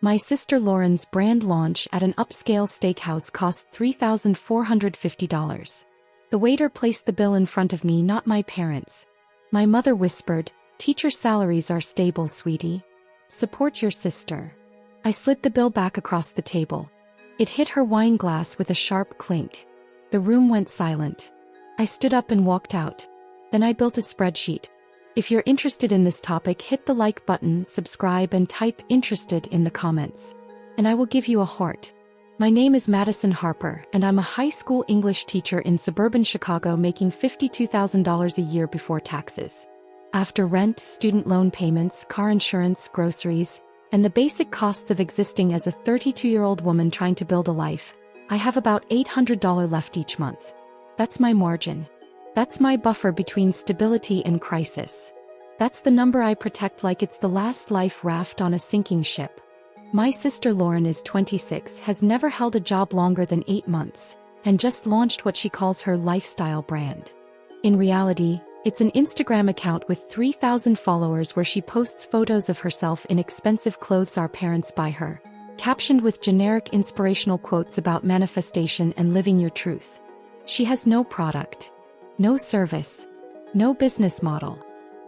My sister Lauren's brand launch at an upscale steakhouse cost $3,450. The waiter placed the bill in front of me, not my parents. My mother whispered, "Teacher salaries are stable, sweetie. Support your sister." I slid the bill back across the table. It hit her wine glass with a sharp clink. The room went silent. I stood up and walked out. Then I built a spreadsheet. If you're interested in this topic, hit the like button, subscribe, and type "interested" in the comments. And I will give you a heart. My name is Madison Harper, and I'm a high school English teacher in suburban Chicago making $52,000 a year before taxes. After rent, student loan payments, car insurance, groceries, and the basic costs of existing as a 32-year-old woman trying to build a life, I have about $800 left each month. That's my margin. That's my buffer between stability and crisis. That's the number I protect like it's the last life raft on a sinking ship. My sister Lauren is 26, has never held a job longer than 8 months, and just launched what she calls her lifestyle brand. In reality, it's an Instagram account with 3,000 followers where she posts photos of herself in expensive clothes our parents buy her, captioned with generic inspirational quotes about manifestation and living your truth. She has no product, no service, no business model.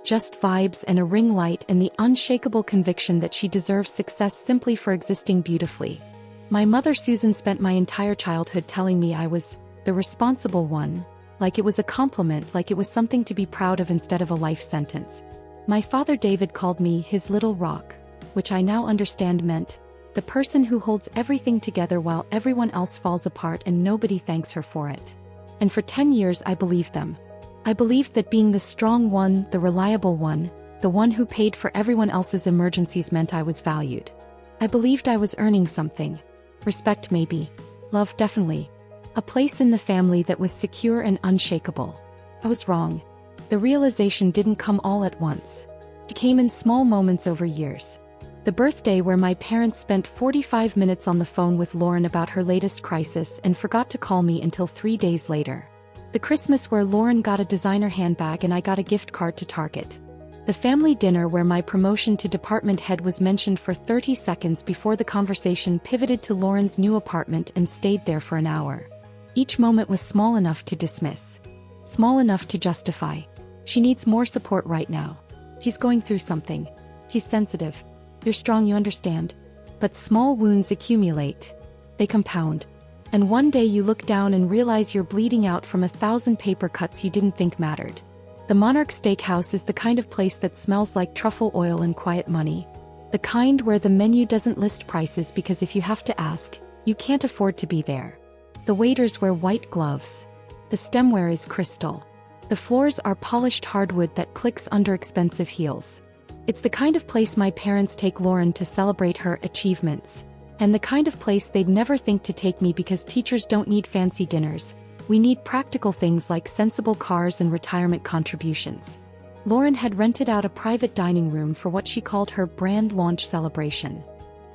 Just vibes and a ring light and the unshakable conviction that she deserves success simply for existing beautifully. My mother Susan spent my entire childhood telling me I was the responsible one, like it was a compliment, like it was something to be proud of instead of a life sentence. My father David called me his little rock, which I now understand meant the person who holds everything together while everyone else falls apart and nobody thanks her for it. And for 10 years I believed them. I believed that being the strong one, the reliable one, the one who paid for everyone else's emergencies meant I was valued. I believed I was earning something. Respect maybe. Love definitely. A place in the family that was secure and unshakable. I was wrong. The realization didn't come all at once. It came in small moments over years. The birthday where my parents spent 45 minutes on the phone with Lauren about her latest crisis and forgot to call me until 3 days later. The Christmas where Lauren got a designer handbag and I got a gift card to Target. The family dinner where my promotion to department head was mentioned for 30 seconds before the conversation pivoted to Lauren's new apartment and stayed there for an hour. Each moment was small enough to dismiss. Small enough to justify. She needs more support right now. He's going through something. He's sensitive. You're strong, you understand. But small wounds accumulate. They compound. And one day you look down and realize you're bleeding out from 1,000 paper cuts you didn't think mattered. The Monarch Steakhouse is the kind of place that smells like truffle oil and quiet money. The kind where the menu doesn't list prices because if you have to ask, you can't afford to be there. The waiters wear white gloves. The stemware is crystal. The floors are polished hardwood that clicks under expensive heels. It's the kind of place my parents take Lauren to celebrate her achievements. And the kind of place they'd never think to take me because teachers don't need fancy dinners. We need practical things like sensible cars and retirement contributions. Lauren had rented out a private dining room for what she called her brand launch celebration.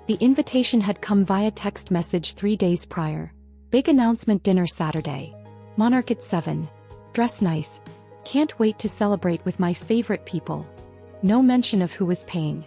The invitation had come via text message 3 days prior. Big announcement dinner Saturday. Monarch at 7. Dress nice. Can't wait to celebrate with my favorite people. No mention of who was paying.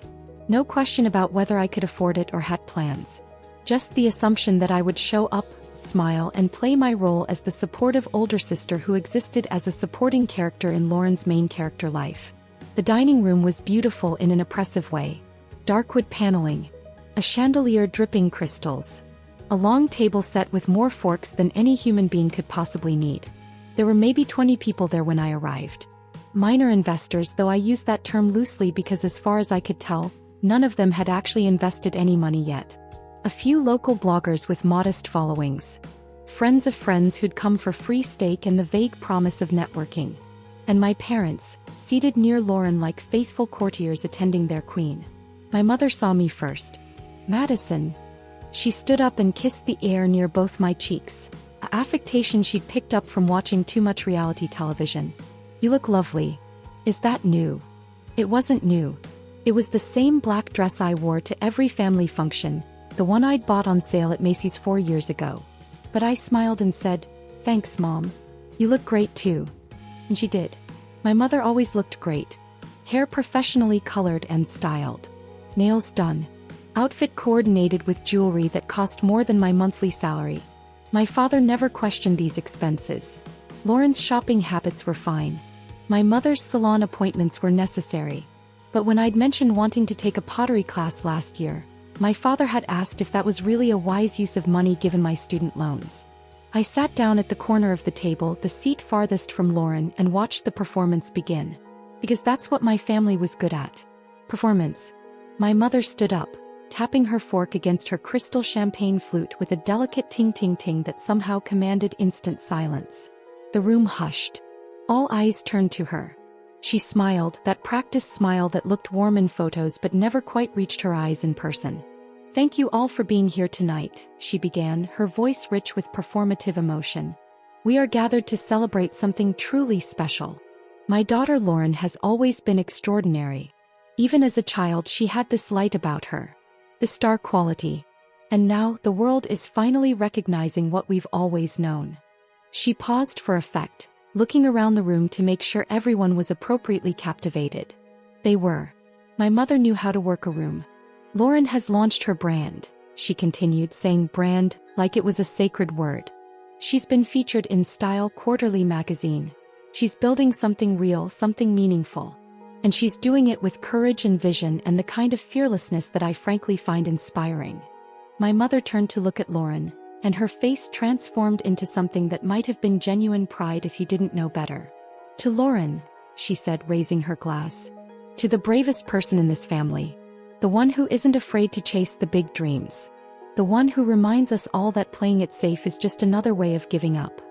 No question about whether I could afford it or had plans. Just the assumption that I would show up, smile, and play my role as the supportive older sister who existed as a supporting character in Lauren's main character life. The dining room was beautiful in an oppressive way. Dark wood paneling. A chandelier dripping crystals. A long table set with more forks than any human being could possibly need. There were maybe 20 people there when I arrived. Minor investors, though I use that term loosely because as far as I could tell, none of them had actually invested any money yet. A few local bloggers with modest followings. Friends of friends who'd come for free steak and the vague promise of networking. And my parents, seated near Lauren like faithful courtiers attending their queen. My mother saw me first. "Madison." She stood up and kissed the air near both my cheeks, an affectation she'd picked up from watching too much reality television. "You look lovely." "Is that new?" It wasn't new. It was the same black dress I wore to every family function, the one I'd bought on sale at Macy's 4 years ago. But I smiled and said, "Thanks, Mom. You look great too." And she did. My mother always looked great. Hair professionally colored and styled. Nails done. Outfit coordinated with jewelry that cost more than my monthly salary. My father never questioned these expenses. Lauren's shopping habits were fine. My mother's salon appointments were necessary. But when I'd mentioned wanting to take a pottery class last year, my father had asked if that was really a wise use of money given my student loans. I sat down at the corner of the table, the seat farthest from Lauren, and watched the performance begin. Because that's what my family was good at. Performance. My mother stood up, tapping her fork against her crystal champagne flute with a delicate ting-ting-ting that somehow commanded instant silence. The room hushed. All eyes turned to her. She smiled, that practiced smile that looked warm in photos but never quite reached her eyes in person. "Thank you all for being here tonight," she began, her voice rich with performative emotion. "We are gathered to celebrate something truly special. My daughter Lauren has always been extraordinary. Even as a child she had this light about her. The star quality. And now the world is finally recognizing what we've always known." She paused for effect, looking around the room to make sure everyone was appropriately captivated. They were. My mother knew how to work a room. "Lauren has launched her brand," she continued, saying brand like it was a sacred word. "She's been featured in Style Quarterly magazine. She's building something real, something meaningful. And she's doing it with courage and vision and the kind of fearlessness that I frankly find inspiring." My mother turned to look at Lauren, and her face transformed into something that might have been genuine pride if you didn't know better. "To Lauren," she said, raising her glass. "To the bravest person in this family. The one who isn't afraid to chase the big dreams. The one who reminds us all that playing it safe is just another way of giving up."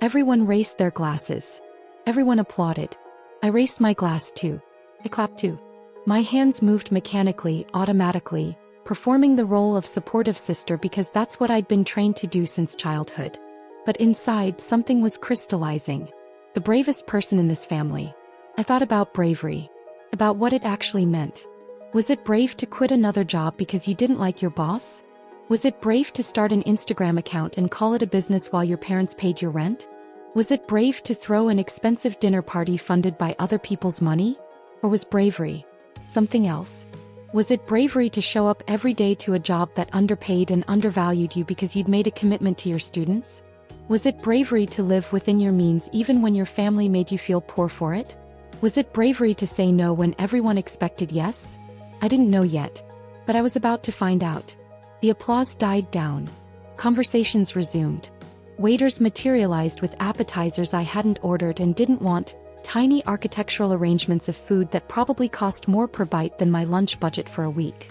Everyone raised their glasses. Everyone applauded. I raised my glass too. I clapped too. My hands moved mechanically, automatically, performing the role of supportive sister because that's what I'd been trained to do since childhood. But inside, something was crystallizing. The bravest person in this family. I thought about bravery. About what it actually meant. Was it brave to quit another job because you didn't like your boss? Was it brave to start an Instagram account and call it a business while your parents paid your rent? Was it brave to throw an expensive dinner party funded by other people's money? Or was bravery something else? Was it bravery to show up every day to a job that underpaid and undervalued you because you'd made a commitment to your students? Was it bravery to live within your means even when your family made you feel poor for it? Was it bravery to say no when everyone expected yes? I didn't know yet, but I was about to find out. The applause died down. Conversations resumed. Waiters materialized with appetizers I hadn't ordered and didn't want, tiny architectural arrangements of food that probably cost more per bite than my lunch budget for a week.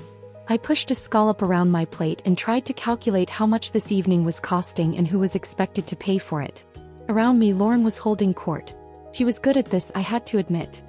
I pushed a scallop around my plate and tried to calculate how much this evening was costing and who was expected to pay for it. Around me, Lauren was holding court. She was good at this, I had to admit.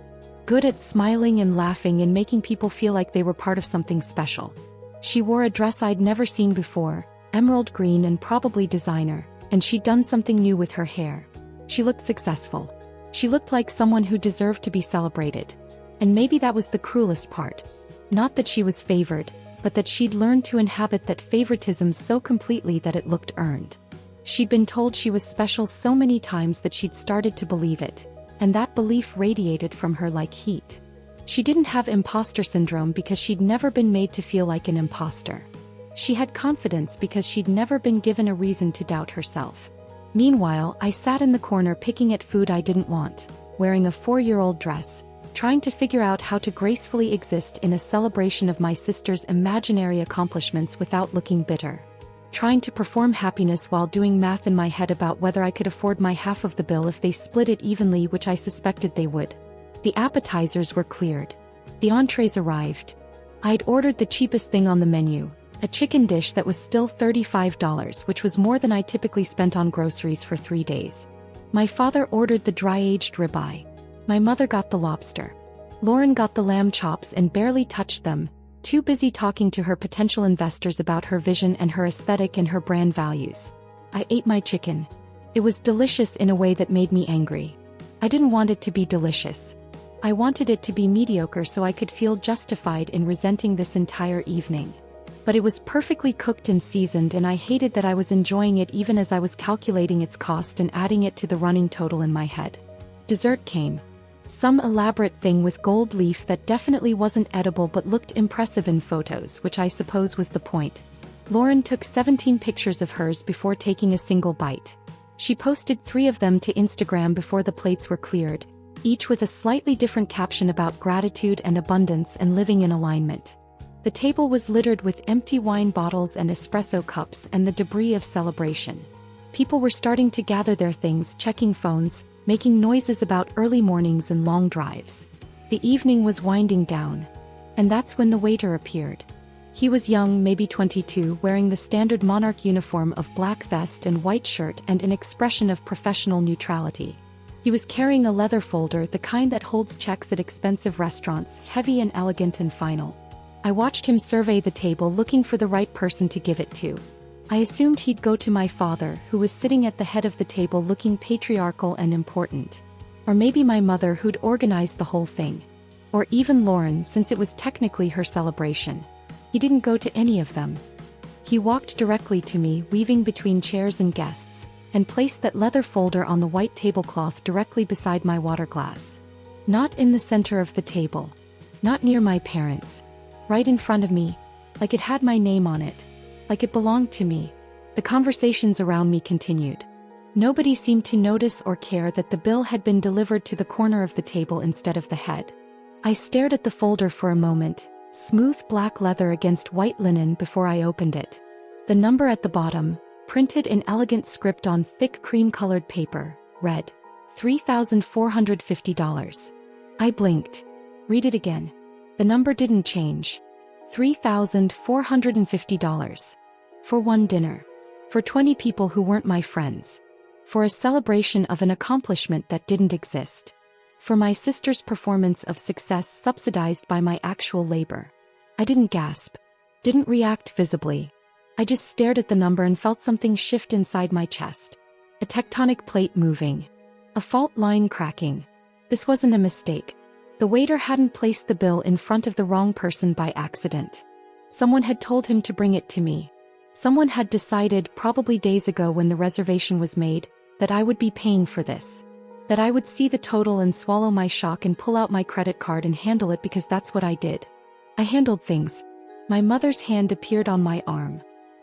Good at smiling and laughing and making people feel like they were part of something special. She wore a dress I'd never seen before, emerald green and probably designer, and she'd done something new with her hair. She looked successful. She looked like someone who deserved to be celebrated. And maybe that was the cruelest part. Not that she was favored, but that she'd learned to inhabit that favoritism so completely that it looked earned. She'd been told she was special so many times that she'd started to believe it, and that belief radiated from her like heat. She didn't have imposter syndrome because she'd never been made to feel like an imposter. She had confidence because she'd never been given a reason to doubt herself. Meanwhile, I sat in the corner picking at food I didn't want, wearing a 4-year-old dress, trying to figure out how to gracefully exist in a celebration of my sister's imaginary accomplishments without looking bitter. Trying to perform happiness while doing math in my head about whether I could afford my half of the bill if they split it evenly, which I suspected they would. The appetizers were cleared. The entrees arrived. I'd ordered the cheapest thing on the menu, a chicken dish that was still $35, which was more than I typically spent on groceries for 3 days. My father ordered the dry-aged ribeye. My mother got the lobster. Lauren got the lamb chops and barely touched them, too busy talking to her potential investors about her vision and her aesthetic and her brand values. I ate my chicken. It was delicious in a way that made me angry. I didn't want it to be delicious. I wanted it to be mediocre so I could feel justified in resenting this entire evening. But it was perfectly cooked and seasoned, and I hated that I was enjoying it even as I was calculating its cost and adding it to the running total in my head. Dessert came. Some elaborate thing with gold leaf that definitely wasn't edible but looked impressive in photos, which I suppose was the point. Lauren took 17 pictures of hers before taking a single bite. She posted 3 of them to Instagram before the plates were cleared, each with a slightly different caption about gratitude and abundance and living in alignment. The table was littered with empty wine bottles and espresso cups and the debris of celebration. People were starting to gather their things, checking phones, making noises about early mornings and long drives. The evening was winding down. And that's when the waiter appeared. He was young, maybe 22, wearing the standard monarch uniform of black vest and white shirt and an expression of professional neutrality. He was carrying a leather folder, the kind that holds checks at expensive restaurants, heavy and elegant and final. I watched him survey the table, looking for the right person to give it to. I assumed he'd go to my father, who was sitting at the head of the table looking patriarchal and important. Or maybe my mother, who'd organized the whole thing. Or even Lauren, since it was technically her celebration. He didn't go to any of them. He walked directly to me, weaving between chairs and guests, and placed that leather folder on the white tablecloth directly beside my water glass. Not in the center of the table. Not near my parents. Right in front of me, like it had my name on it. Like it belonged to me. The conversations around me continued. Nobody seemed to notice or care that the bill had been delivered to the corner of the table instead of the head. I stared at the folder for a moment, smooth black leather against white linen, before I opened it. The number at the bottom, printed in elegant script on thick cream-colored paper, read, $3,450. I blinked. Read it again. The number didn't change. $3,450. For one dinner. For 20 people who weren't my friends. For a celebration of an accomplishment that didn't exist. For my sister's performance of success subsidized by my actual labor. I didn't gasp. Didn't react visibly. I just stared at the number and felt something shift inside my chest. A tectonic plate moving. A fault line cracking. This wasn't a mistake. The waiter hadn't placed the bill in front of the wrong person by accident. Someone had told him to bring it to me. Someone had decided, probably days ago when the reservation was made, that I would be paying for this. That I would see the total and swallow my shock and pull out my credit card and handle it, because that's what I did. I handled things. My mother's hand appeared on my arm.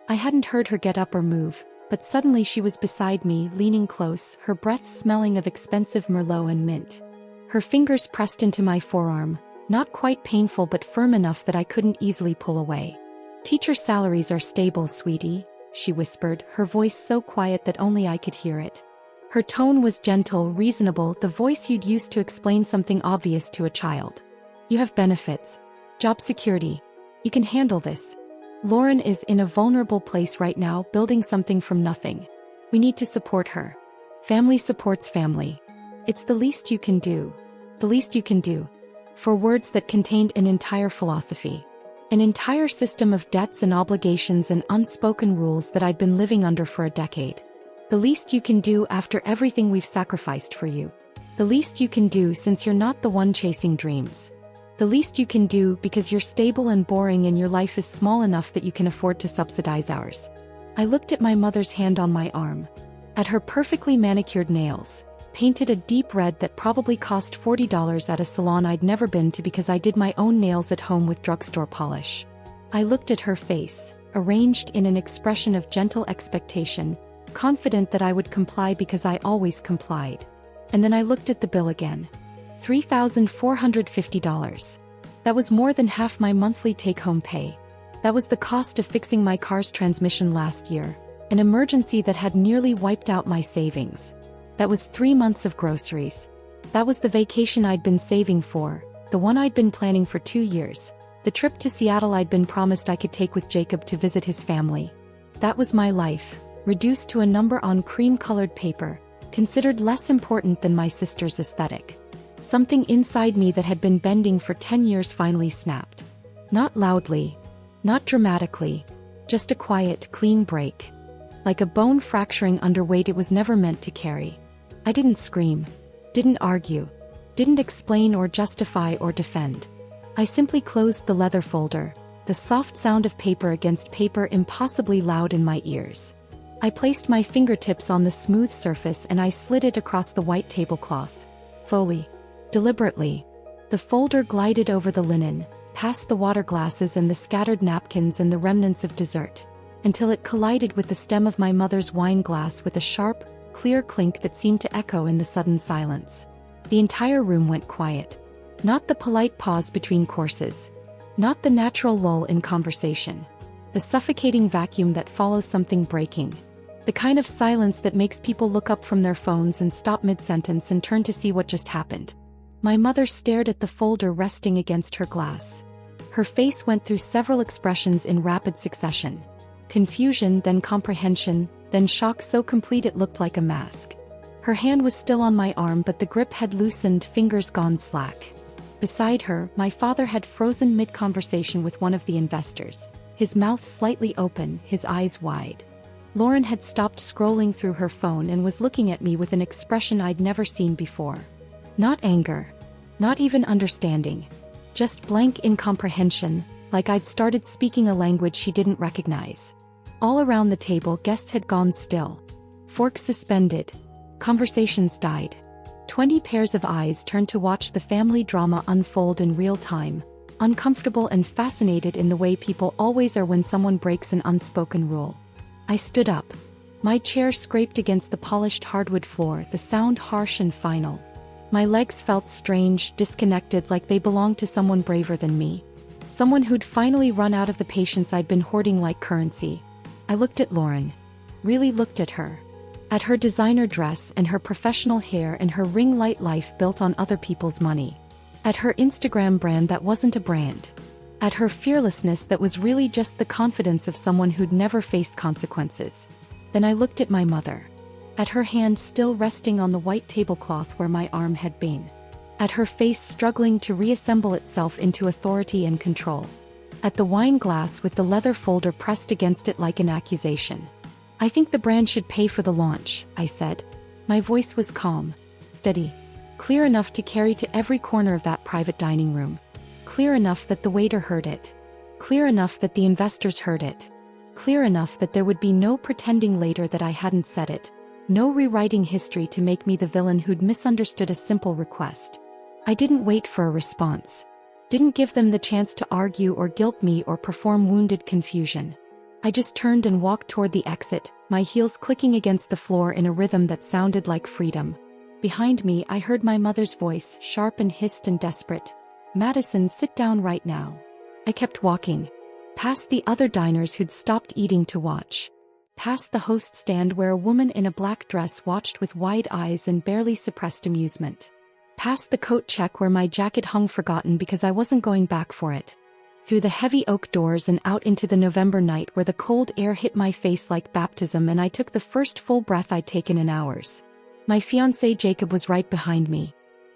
I hadn't heard her get up or move, but suddenly she was beside me, leaning close, her breath smelling of expensive Merlot and mint. Her fingers pressed into my forearm, not quite painful but firm enough that I couldn't easily pull away. "Teacher salaries are stable, sweetie," she whispered, her voice so quiet that only I could hear it. Her tone was gentle, reasonable, the voice you'd use to explain something obvious to a child. "You have benefits. Job security. You can handle this. Lauren is in a vulnerable place right now, building something from nothing. We need to support her. Family supports family. It's the least you can do. The least you can do." For words that contained an entire philosophy. An entire system of debts and obligations and unspoken rules that I'd been living under for a decade. The least you can do after everything we've sacrificed for you. The least you can do since you're not the one chasing dreams. The least you can do because you're stable and boring and your life is small enough that you can afford to subsidize ours. I looked at my mother's hand on my arm. At her perfectly manicured nails, painted a deep red that probably cost $40 at a salon I'd never been to because I did my own nails at home with drugstore polish. I looked at her face, arranged in an expression of gentle expectation, confident that I would comply because I always complied. And then I looked at the bill again. $3,450. That was more than half my monthly take-home pay. That was the cost of fixing my car's transmission last year, an emergency that had nearly wiped out my savings. That was 3 months of groceries. That was the vacation I'd been saving for, the one I'd been planning for 2 years, the trip to Seattle I'd been promised I could take with Jacob to visit his family. That was my life, reduced to a number on cream-colored paper, considered less important than my sister's aesthetic. Something inside me that had been bending for 10 years finally snapped. Not loudly, not dramatically, just a quiet, clean break. Like a bone fracturing under weight it was never meant to carry. I didn't scream, didn't argue, didn't explain or justify or defend. I simply closed the leather folder, the soft sound of paper against paper impossibly loud in my ears. I placed my fingertips on the smooth surface and I slid it across the white tablecloth. Fully. Deliberately. The folder glided over the linen, past the water glasses and the scattered napkins and the remnants of dessert, until it collided with the stem of my mother's wine glass with a sharp, clear clink that seemed to echo in the sudden silence. The entire room went quiet. Not the polite pause between courses. Not the natural lull in conversation. The suffocating vacuum that follows something breaking. The kind of silence that makes people look up from their phones and stop mid-sentence and turn to see what just happened. My mother stared at the folder resting against her glass. Her face went through several expressions in rapid succession. Confusion, then comprehension, then shock so complete it looked like a mask. Her hand was still on my arm but the grip had loosened, fingers gone slack. Beside her, my father had frozen mid-conversation with one of the investors, his mouth slightly open, his eyes wide. Lauren had stopped scrolling through her phone and was looking at me with an expression I'd never seen before. Not anger. Not even understanding. Just blank incomprehension, like I'd started speaking a language she didn't recognize. All around the table, guests had gone still. Forks suspended. Conversations died. 20 pairs of eyes turned to watch the family drama unfold in real time, uncomfortable and fascinated in the way people always are when someone breaks an unspoken rule. I stood up. My chair scraped against the polished hardwood floor, the sound harsh and final. My legs felt strange, disconnected, like they belonged to someone braver than me. Someone who'd finally run out of the patience I'd been hoarding like currency. I looked at Lauren. Really looked at her. At her designer dress and her professional hair and her ring light life built on other people's money. At her Instagram brand that wasn't a brand. At her fearlessness that was really just the confidence of someone who'd never faced consequences. Then I looked at my mother. At her hand still resting on the white tablecloth where my arm had been. At her face struggling to reassemble itself into authority and control. At the wine glass with the leather folder pressed against it like an accusation. I think the brand should pay for the launch, I said. My voice was calm, steady, clear enough to carry to every corner of that private dining room. Clear enough that the waiter heard it. Clear enough that the investors heard it. Clear enough that there would be no pretending later that I hadn't said it. No rewriting history to make me the villain who'd misunderstood a simple request. I didn't wait for a response. Didn't give them the chance to argue or guilt me or perform wounded confusion. I just turned and walked toward the exit, my heels clicking against the floor in a rhythm that sounded like freedom. Behind me, I heard my mother's voice, sharp and hissed and desperate. "Madison, sit down right now." I kept walking. Past the other diners who'd stopped eating to watch. Past the host stand where a woman in a black dress watched with wide eyes and barely suppressed amusement. Past the coat check where my jacket hung forgotten because I wasn't going back for it. Through the heavy oak doors and out into the November night where the cold air hit my face like baptism and I took the first full breath I'd taken in hours. My fiancé Jacob was right behind me.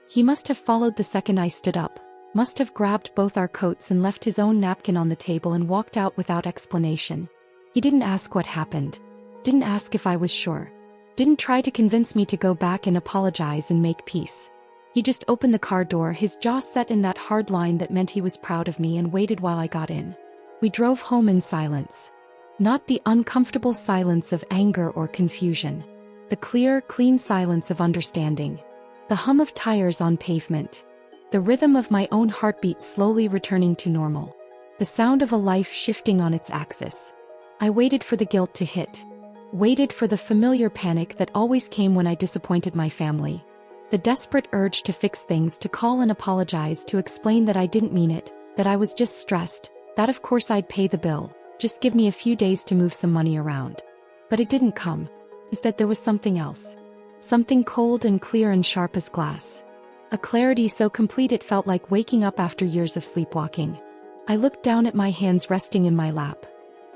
He must have followed the second I stood up, must have grabbed both our coats and left his own napkin on the table and walked out without explanation. He didn't ask what happened. Didn't ask if I was sure. Didn't try to convince me to go back and apologize and make peace. He just opened the car door, his jaw set in that hard line that meant he was proud of me, and waited while I got in. We drove home in silence. Not the uncomfortable silence of anger or confusion. The clear, clean silence of understanding. The hum of tires on pavement. The rhythm of my own heartbeat slowly returning to normal. The sound of a life shifting on its axis. I waited for the guilt to hit. Waited for the familiar panic that always came when I disappointed my family. The desperate urge to fix things, to call and apologize, to explain that I didn't mean it, that I was just stressed, that of course I'd pay the bill, just give me a few days to move some money around. But it didn't come. Instead there was something else. Something cold and clear and sharp as glass. A clarity so complete it felt like waking up after years of sleepwalking. I looked down at my hands resting in my lap.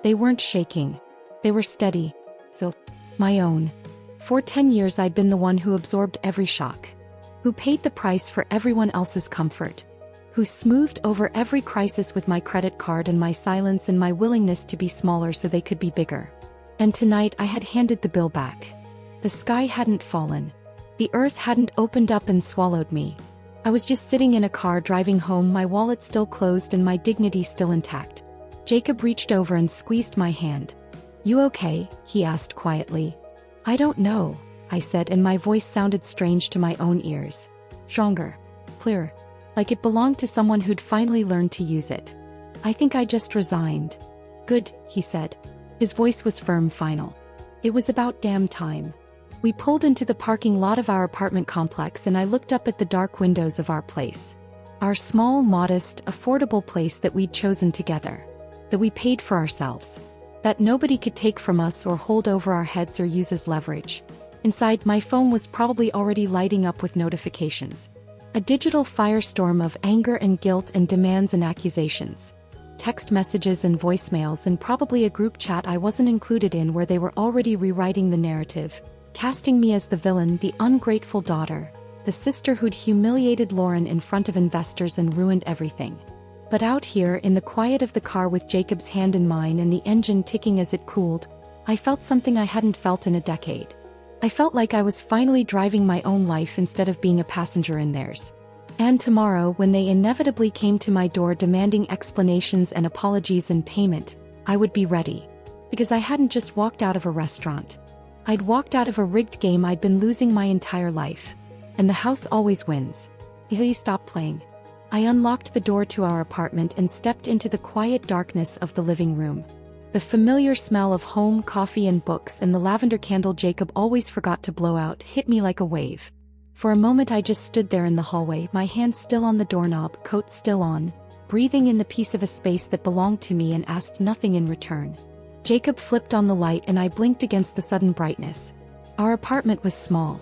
They weren't shaking. They were steady. So, my own. For 10 years I'd been the one who absorbed every shock. Who paid the price for everyone else's comfort. Who smoothed over every crisis with my credit card and my silence and my willingness to be smaller so they could be bigger. And tonight I had handed the bill back. The sky hadn't fallen. The earth hadn't opened up and swallowed me. I was just sitting in a car driving home, my wallet still closed and my dignity still intact. Jacob reached over and squeezed my hand. "You okay?" he asked quietly. "I don't know," I said, and my voice sounded strange to my own ears. "Stronger." clear, like it belonged to someone who'd finally learned to use it. I think I just resigned. Good, he said. His voice was firm, final. It was about damn time. We pulled into the parking lot of our apartment complex and I looked up at the dark windows of our place. Our small, modest, affordable place that we'd chosen together. That we paid for ourselves. That nobody could take from us or hold over our heads or use as leverage. Inside, my phone was probably already lighting up with notifications. A digital firestorm of anger and guilt and demands and accusations. Text messages and voicemails and probably a group chat I wasn't included in where they were already rewriting the narrative, casting me as the villain, the ungrateful daughter, the sister who'd humiliated Lauren in front of investors and ruined everything. But out here in the quiet of the car with Jacob's hand in mine and the engine ticking as it cooled, I felt something I hadn't felt in a decade. I felt like I was finally driving my own life instead of being a passenger in theirs. And tomorrow, when they inevitably came to my door demanding explanations and apologies and payment, I would be ready. Because I hadn't just walked out of a restaurant. I'd walked out of a rigged game I'd been losing my entire life. And the house always wins. Please stop playing. I unlocked the door to our apartment and stepped into the quiet darkness of the living room. The familiar smell of home, coffee and books and the lavender candle Jacob always forgot to blow out hit me like a wave. For a moment I just stood there in the hallway, my hand still on the doorknob, coat still on, breathing in the piece of a space that belonged to me and asked nothing in return. Jacob flipped on the light and I blinked against the sudden brightness. Our apartment was small.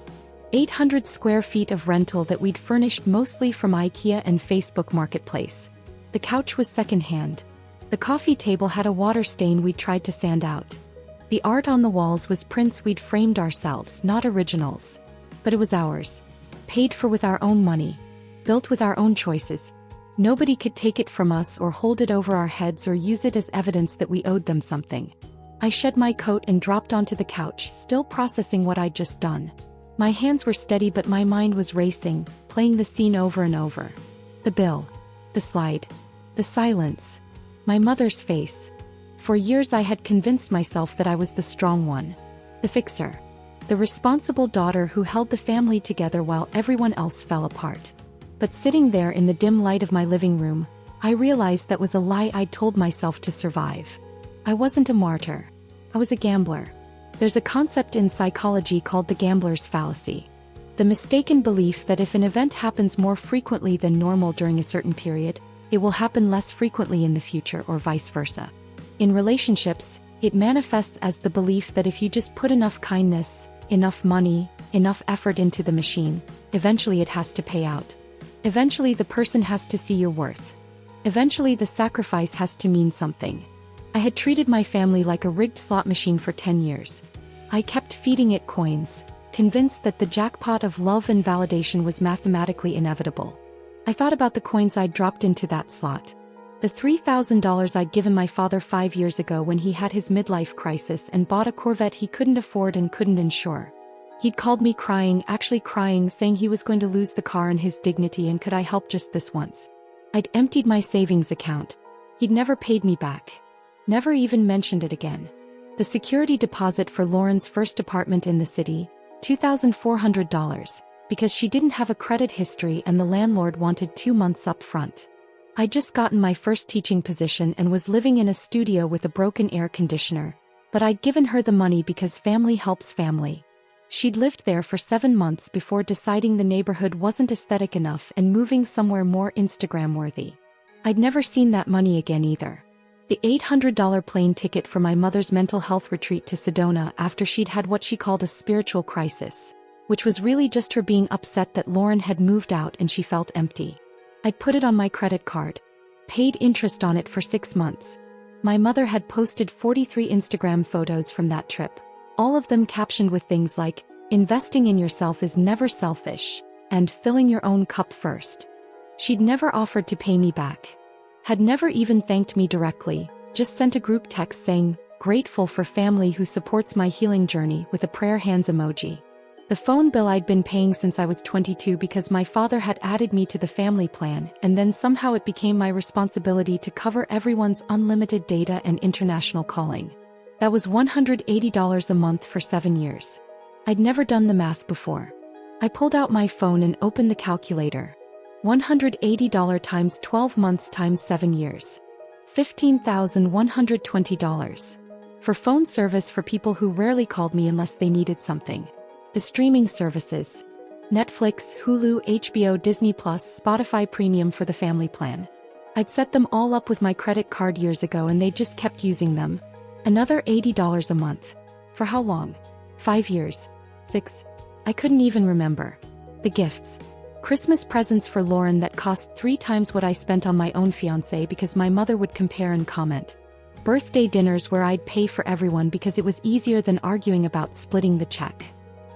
800 square feet of rental that we'd furnished mostly from IKEA and Facebook Marketplace. The couch was secondhand. The coffee table had a water stain we'd tried to sand out. The art on the walls was prints we'd framed ourselves, not originals. But it was ours. Paid for with our own money. Built with our own choices. Nobody could take it from us or hold it over our heads or use it as evidence that we owed them something. I shed my coat and dropped onto the couch, still processing what I'd just done. My hands were steady but my mind was racing, playing the scene over and over. The bill. The slide. The silence. My mother's face. For years I had convinced myself that I was the strong one. The fixer. The responsible daughter who held the family together while everyone else fell apart. But sitting there in the dim light of my living room, I realized that was a lie I'd told myself to survive. I wasn't a martyr. I was a gambler. There's a concept in psychology called the gambler's fallacy. The mistaken belief that if an event happens more frequently than normal during a certain period, it will happen less frequently in the future or vice versa. In relationships, it manifests as the belief that if you just put enough kindness, enough money, enough effort into the machine, eventually it has to pay out. Eventually the person has to see your worth. Eventually the sacrifice has to mean something. I had treated my family like a rigged slot machine for 10 years. I kept feeding it coins, convinced that the jackpot of love and validation was mathematically inevitable. I thought about the coins I'd dropped into that slot. The $3,000 I'd given my father 5 years ago when he had his midlife crisis and bought a Corvette he couldn't afford and couldn't insure. He'd called me crying, actually crying, saying he was going to lose the car and his dignity and could I help just this once. I'd emptied my savings account. He'd never paid me back. Never even mentioned it again. The security deposit for Lauren's first apartment in the city, $2,400, because she didn't have a credit history and the landlord wanted 2 months up front. I'd just gotten my first teaching position and was living in a studio with a broken air conditioner, but I'd given her the money because family helps family. She'd lived there for 7 months before deciding the neighborhood wasn't aesthetic enough and moving somewhere more Instagram-worthy. I'd never seen that money again either. The $800 plane ticket for my mother's mental health retreat to Sedona after she'd had what she called a spiritual crisis, which was really just her being upset that Lauren had moved out and she felt empty. I'd put it on my credit card. Paid interest on it for 6 months. My mother had posted 43 Instagram photos from that trip. All of them captioned with things like, "Investing in yourself is never selfish," and "Filling your own cup first." She'd never offered to pay me back. Had never even thanked me directly, just sent a group text saying, "Grateful for family who supports my healing journey," with a prayer hands emoji. The phone bill I'd been paying since I was 22 because my father had added me to the family plan, and then somehow it became my responsibility to cover everyone's unlimited data and international calling. That was $180 a month for 7 years. I'd never done the math before. I pulled out my phone and opened the calculator. $180 times 12 months times 7 years. $15,120. For phone service for people who rarely called me unless they needed something. The streaming services. Netflix, Hulu, HBO, Disney+, Spotify Premium for the family plan. I'd set them all up with my credit card years ago and they just kept using them. Another $80 a month. For how long? 5 years. 6. I couldn't even remember. The gifts. Christmas presents for Lauren that cost 3 times what I spent on my own fiancé because my mother would compare and comment. Birthday dinners where I'd pay for everyone because it was easier than arguing about splitting the check.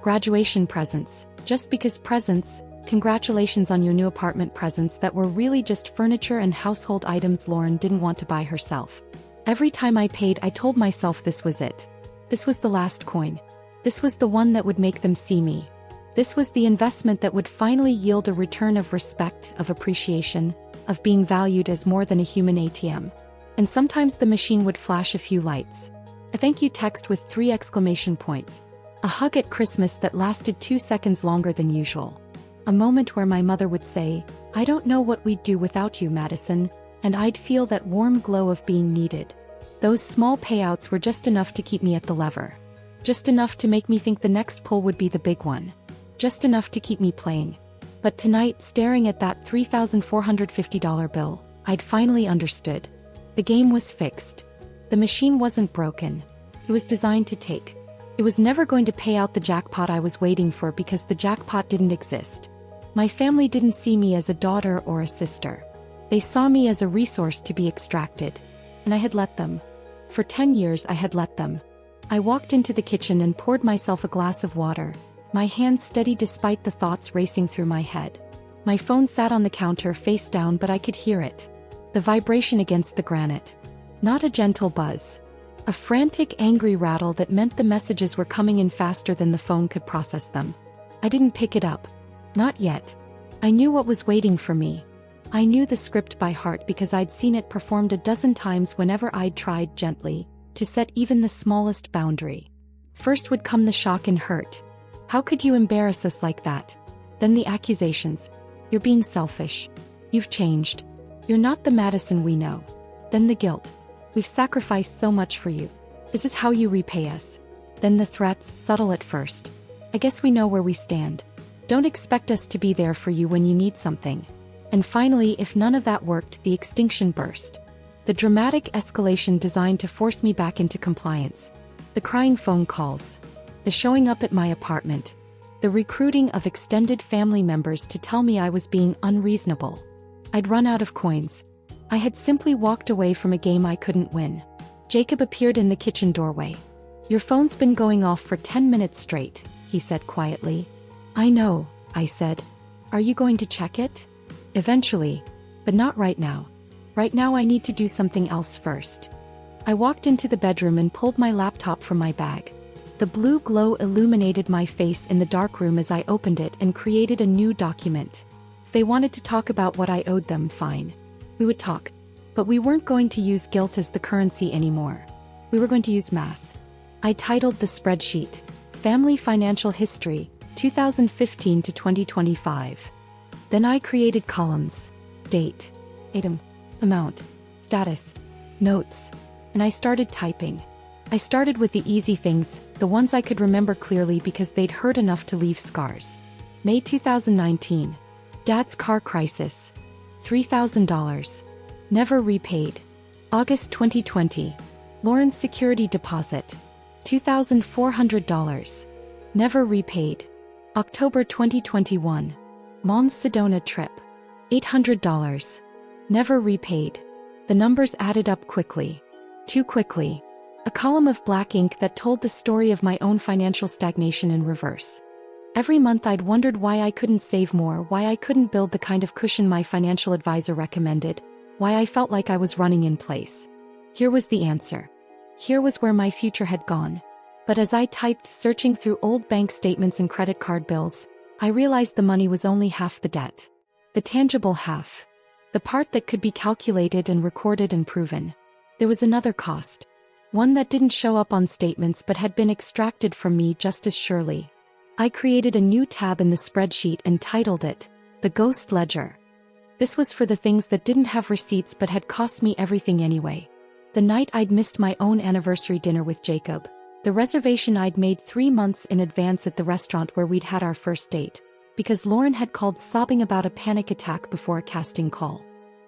Graduation presents. Just because presents, congratulations on your new apartment presents that were really just furniture and household items Lauren didn't want to buy herself. Every time I paid, I told myself this was it. This was the last coin. This was the one that would make them see me. This was the investment that would finally yield a return of respect, of appreciation, of being valued as more than a human ATM. And sometimes the machine would flash a few lights. A thank you text with 3 exclamation points. A hug at Christmas that lasted 2 seconds longer than usual. A moment where my mother would say, "I don't know what we'd do without you, Madison," and I'd feel that warm glow of being needed. Those small payouts were just enough to keep me at the lever. Just enough to make me think the next pull would be the big one. Just enough to keep me playing. But tonight, staring at that $3,450 bill, I'd finally understood. The game was fixed. The machine wasn't broken. It was designed to take. It was never going to pay out the jackpot I was waiting for because the jackpot didn't exist. My family didn't see me as a daughter or a sister. They saw me as a resource to be extracted. And I had let them. For 10 years I had let them. I walked into the kitchen and poured myself a glass of water, my hands steady despite the thoughts racing through my head. My phone sat on the counter face down, but I could hear it. The vibration against the granite. Not a gentle buzz. A frantic, angry rattle that meant the messages were coming in faster than the phone could process them. I didn't pick it up. Not yet. I knew what was waiting for me. I knew the script by heart because I'd seen it performed a dozen times whenever I'd tried gently to set even the smallest boundary. First would come the shock and hurt. How could you embarrass us like that? Then the accusations. You're being selfish. You've changed. You're not the Madison we know. Then the guilt. We've sacrificed so much for you. Is this how you repay us? Then the threats, subtle at first. I guess we know where we stand. Don't expect us to be there for you when you need something. And finally, if none of that worked, the extinction burst. The dramatic escalation designed to force me back into compliance. The crying phone calls. The showing up at my apartment. The recruiting of extended family members to tell me I was being unreasonable. I'd run out of coins. I had simply walked away from a game I couldn't win. Jacob appeared in the kitchen doorway. "Your phone's been going off for 10 minutes straight," he said quietly. "I know," I said. "Are you going to check it?" "Eventually. But not right now. Right now I need to do something else first." I walked into the bedroom and pulled my laptop from my bag. The blue glow illuminated my face in the dark room as I opened it and created a new document. If they wanted to talk about what I owed them, fine. We would talk. But we weren't going to use guilt as the currency anymore. We were going to use math. I titled the spreadsheet, Family Financial History, 2015 to 2025. Then I created columns. Date. Item. Amount. Status. Notes. And I started typing. I started with the easy things, the ones I could remember clearly because they'd hurt enough to leave scars. May 2019. Dad's car crisis. $3,000. Never repaid. August 2020. Lauren's security deposit. $2,400. Never repaid. October 2021. Mom's Sedona trip. $800. Never repaid. The numbers added up quickly. Too quickly. A column of black ink that told the story of my own financial stagnation in reverse. Every month I'd wondered why I couldn't save more, why I couldn't build the kind of cushion my financial advisor recommended, why I felt like I was running in place. Here was the answer. Here was where my future had gone. But as I typed, searching through old bank statements and credit card bills, I realized the money was only half the debt. The tangible half. The part that could be calculated and recorded and proven. There was another cost. One that didn't show up on statements but had been extracted from me just as surely. I created a new tab in the spreadsheet and titled it, The Ghost Ledger. This was for the things that didn't have receipts but had cost me everything anyway. The night I'd missed my own anniversary dinner with Jacob. The reservation I'd made 3 months in advance at the restaurant where we'd had our first date, because Lauren had called sobbing about a panic attack before a casting call.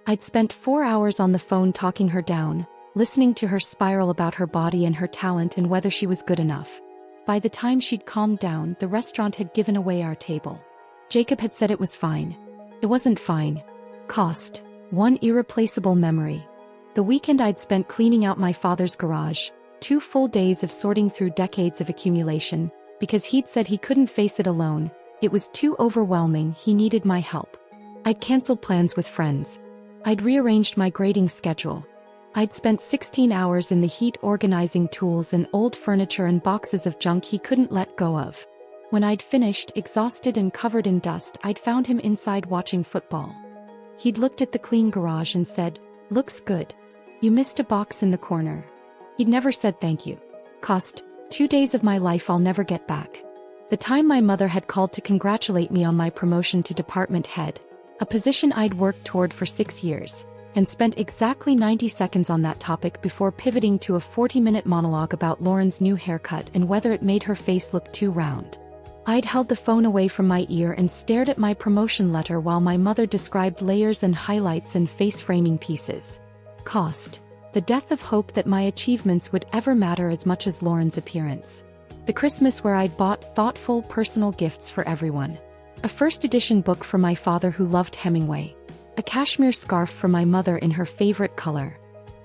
I'd spent 4 hours on the phone talking her down, listening to her spiral about her body and her talent and whether she was good enough. By the time she'd calmed down, the restaurant had given away our table. Jacob had said it was fine. It wasn't fine. Cost. One irreplaceable memory. The weekend I'd spent cleaning out my father's garage, 2 full days of sorting through decades of accumulation, because he'd said he couldn't face it alone. It was too overwhelming, he needed my help. I'd canceled plans with friends. I'd rearranged my grading schedule. I'd spent 16 hours in the heat organizing tools and old furniture and boxes of junk he couldn't let go of. When I'd finished, exhausted and covered in dust, I'd found him inside watching football. He'd looked at the clean garage and said, "Looks good. You missed a box in the corner." He'd never said thank you. Cost. 2 days of my life I'll never get back. The time my mother had called to congratulate me on my promotion to department head, a position I'd worked toward for 6 years, and spent exactly 90 seconds on that topic before pivoting to a 40-minute monologue about Lauren's new haircut and whether it made her face look too round. I'd held the phone away from my ear and stared at my promotion letter while my mother described layers and highlights and face-framing pieces. Cost. The death of hope that my achievements would ever matter as much as Lauren's appearance. The Christmas where I'd bought thoughtful, personal gifts for everyone. A first-edition book for my father who loved Hemingway. A cashmere scarf for my mother in her favorite color.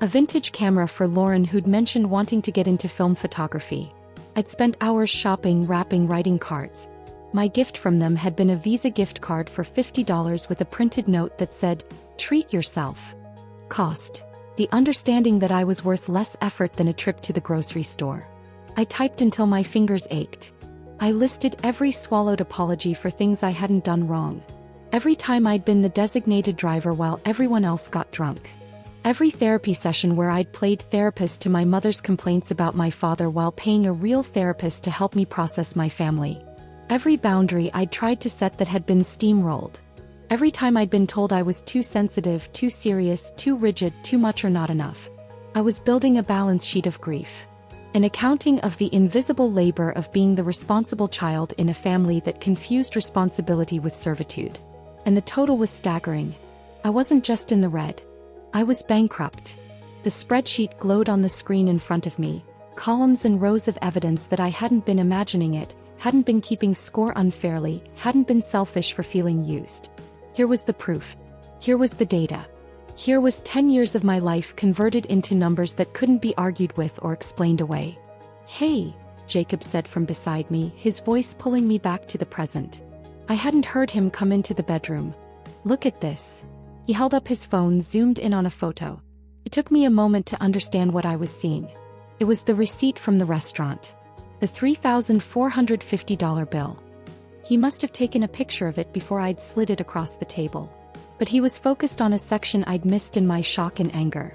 A vintage camera for Lauren who'd mentioned wanting to get into film photography. I'd spent hours shopping, wrapping, writing cards. My gift from them had been a Visa gift card for $50 with a printed note that said, "Treat yourself." Cost. The understanding that I was worth less effort than a trip to the grocery store. I typed until my fingers ached. I listed every swallowed apology for things I hadn't done wrong. Every time I'd been the designated driver while everyone else got drunk. Every therapy session where I'd played therapist to my mother's complaints about my father while paying a real therapist to help me process my family. Every boundary I'd tried to set that had been steamrolled. Every time I'd been told I was too sensitive, too serious, too rigid, too much or not enough. I was building a balance sheet of grief. An accounting of the invisible labor of being the responsible child in a family that confused responsibility with servitude. And the total was staggering. I wasn't just in the red. I was bankrupt. The spreadsheet glowed on the screen in front of me, columns and rows of evidence that I hadn't been imagining it, hadn't been keeping score unfairly, hadn't been selfish for feeling used. Here was the proof. Here was the data. Here was 10 years of my life converted into numbers that couldn't be argued with or explained away. "Hey," Jacob said from beside me, his voice pulling me back to the present. I hadn't heard him come into the bedroom. "Look at this." He held up his phone, zoomed in on a photo. It took me a moment to understand what I was seeing. It was the receipt from the restaurant. The $3,450 bill. He must have taken a picture of it before I'd slid it across the table. But he was focused on a section I'd missed in my shock and anger.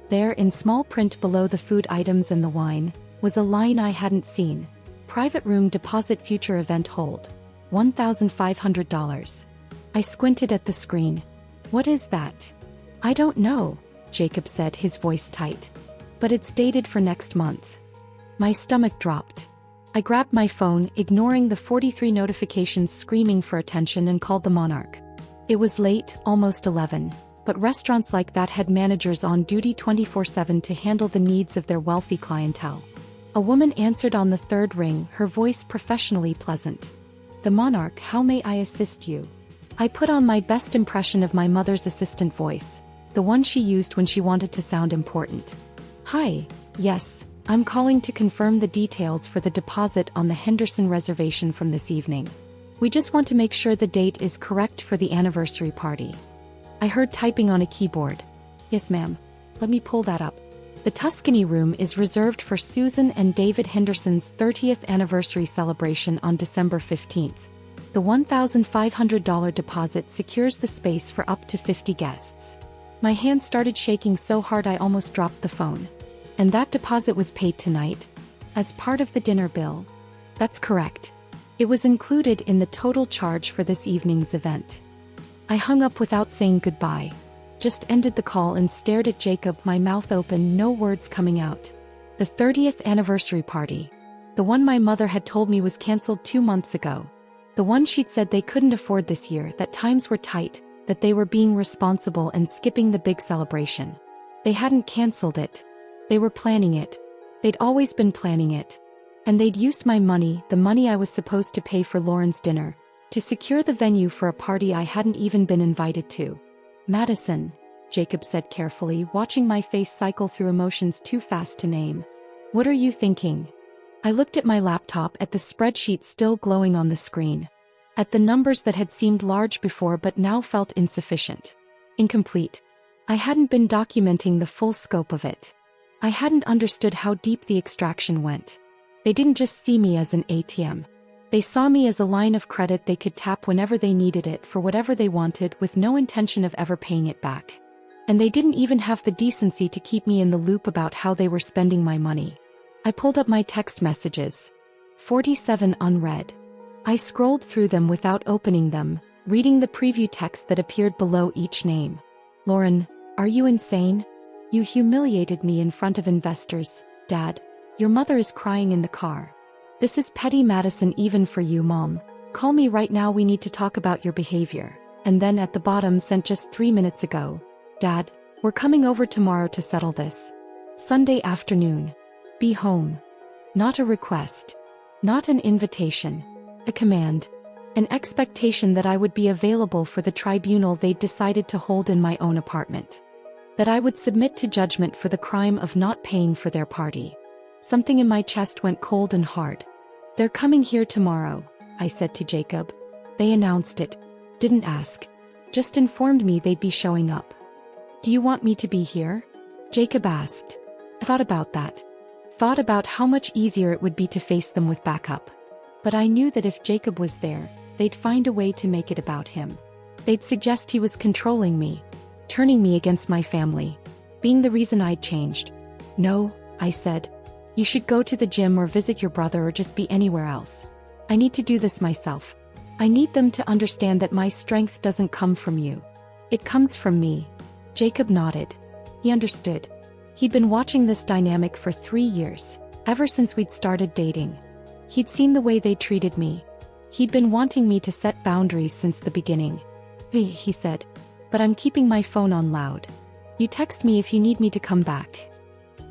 There, in small print below the food items and the wine, was a line I hadn't seen. "Private room deposit, future event hold. $1,500. I squinted at the screen. "What is that?" "I don't know," Jacob said, his voice tight. "But it's dated for next month." My stomach dropped. I grabbed my phone, ignoring the 43 notifications screaming for attention, and called the Monarch. It was late, almost 11, but restaurants like that had managers on duty 24/7 to handle the needs of their wealthy clientele. A woman answered on the third ring, her voice professionally pleasant. "The Monarch, how may I assist you?" I put on my best impression of my mother's assistant voice, the one she used when she wanted to sound important. "Hi, yes, I'm calling to confirm the details for the deposit on the Henderson reservation from this evening. We just want to make sure the date is correct for the anniversary party." I heard typing on a keyboard. "Yes, ma'am. Let me pull that up. The Tuscany room is reserved for Susan and David Henderson's 30th anniversary celebration on December 15th. The $1,500 deposit secures the space for up to 50 guests." My hand started shaking so hard I almost dropped the phone. "And that deposit was paid tonight? As part of the dinner bill?" "That's correct. It was included in the total charge for this evening's event." I hung up without saying goodbye. Just ended the call and stared at Jacob, my mouth open, no words coming out. The 30th anniversary party. The one my mother had told me was cancelled 2 months ago. The one she'd said they couldn't afford this year, that times were tight, that they were being responsible and skipping the big celebration. They hadn't cancelled it. They were planning it. They'd always been planning it. And they'd used my money, the money I was supposed to pay for Lauren's dinner, to secure the venue for a party I hadn't even been invited to. Madison, Jacob said carefully, watching my face cycle through emotions too fast to name. What are you thinking? I looked at my laptop, at the spreadsheet still glowing on the screen. At the numbers that had seemed large before but now felt insufficient. Incomplete. I hadn't been documenting the full scope of it. I hadn't understood how deep the extraction went. They didn't just see me as an ATM. They saw me as a line of credit they could tap whenever they needed it for whatever they wanted, with no intention of ever paying it back. And they didn't even have the decency to keep me in the loop about how they were spending my money. I pulled up my text messages. 47 unread. I scrolled through them without opening them, reading the preview text that appeared below each name. Lauren, are you insane? You humiliated me in front of investors, Dad. Your mother is crying in the car. This is petty, Madison, even for you, Mom. Call me right now, we need to talk about your behavior. And then at the bottom, sent just 3 minutes ago. Dad, we're coming over tomorrow to settle this. Sunday afternoon. Be home. Not a request. Not an invitation. A command. An expectation that I would be available for the tribunal they'd decided to hold in my own apartment. That I would submit to judgment for the crime of not paying for their party. Something in my chest went cold and hard. They're coming here tomorrow, I said to Jacob. They announced it. Didn't ask. Just informed me they'd be showing up. Do you want me to be here? Jacob asked. I thought about that. Thought about how much easier it would be to face them with backup. But I knew that if Jacob was there, they'd find a way to make it about him. They'd suggest he was controlling me, turning me against my family, being the reason I'd changed. No, I said. You should go to the gym or visit your brother or just be anywhere else. I need to do this myself. I need them to understand that my strength doesn't come from you. It comes from me. Jacob nodded. He understood. He'd been watching this dynamic for 3 years, ever since we'd started dating. He'd seen the way they treated me. He'd been wanting me to set boundaries since the beginning. Hey, he said. But I'm keeping my phone on loud. You text me if you need me to come back.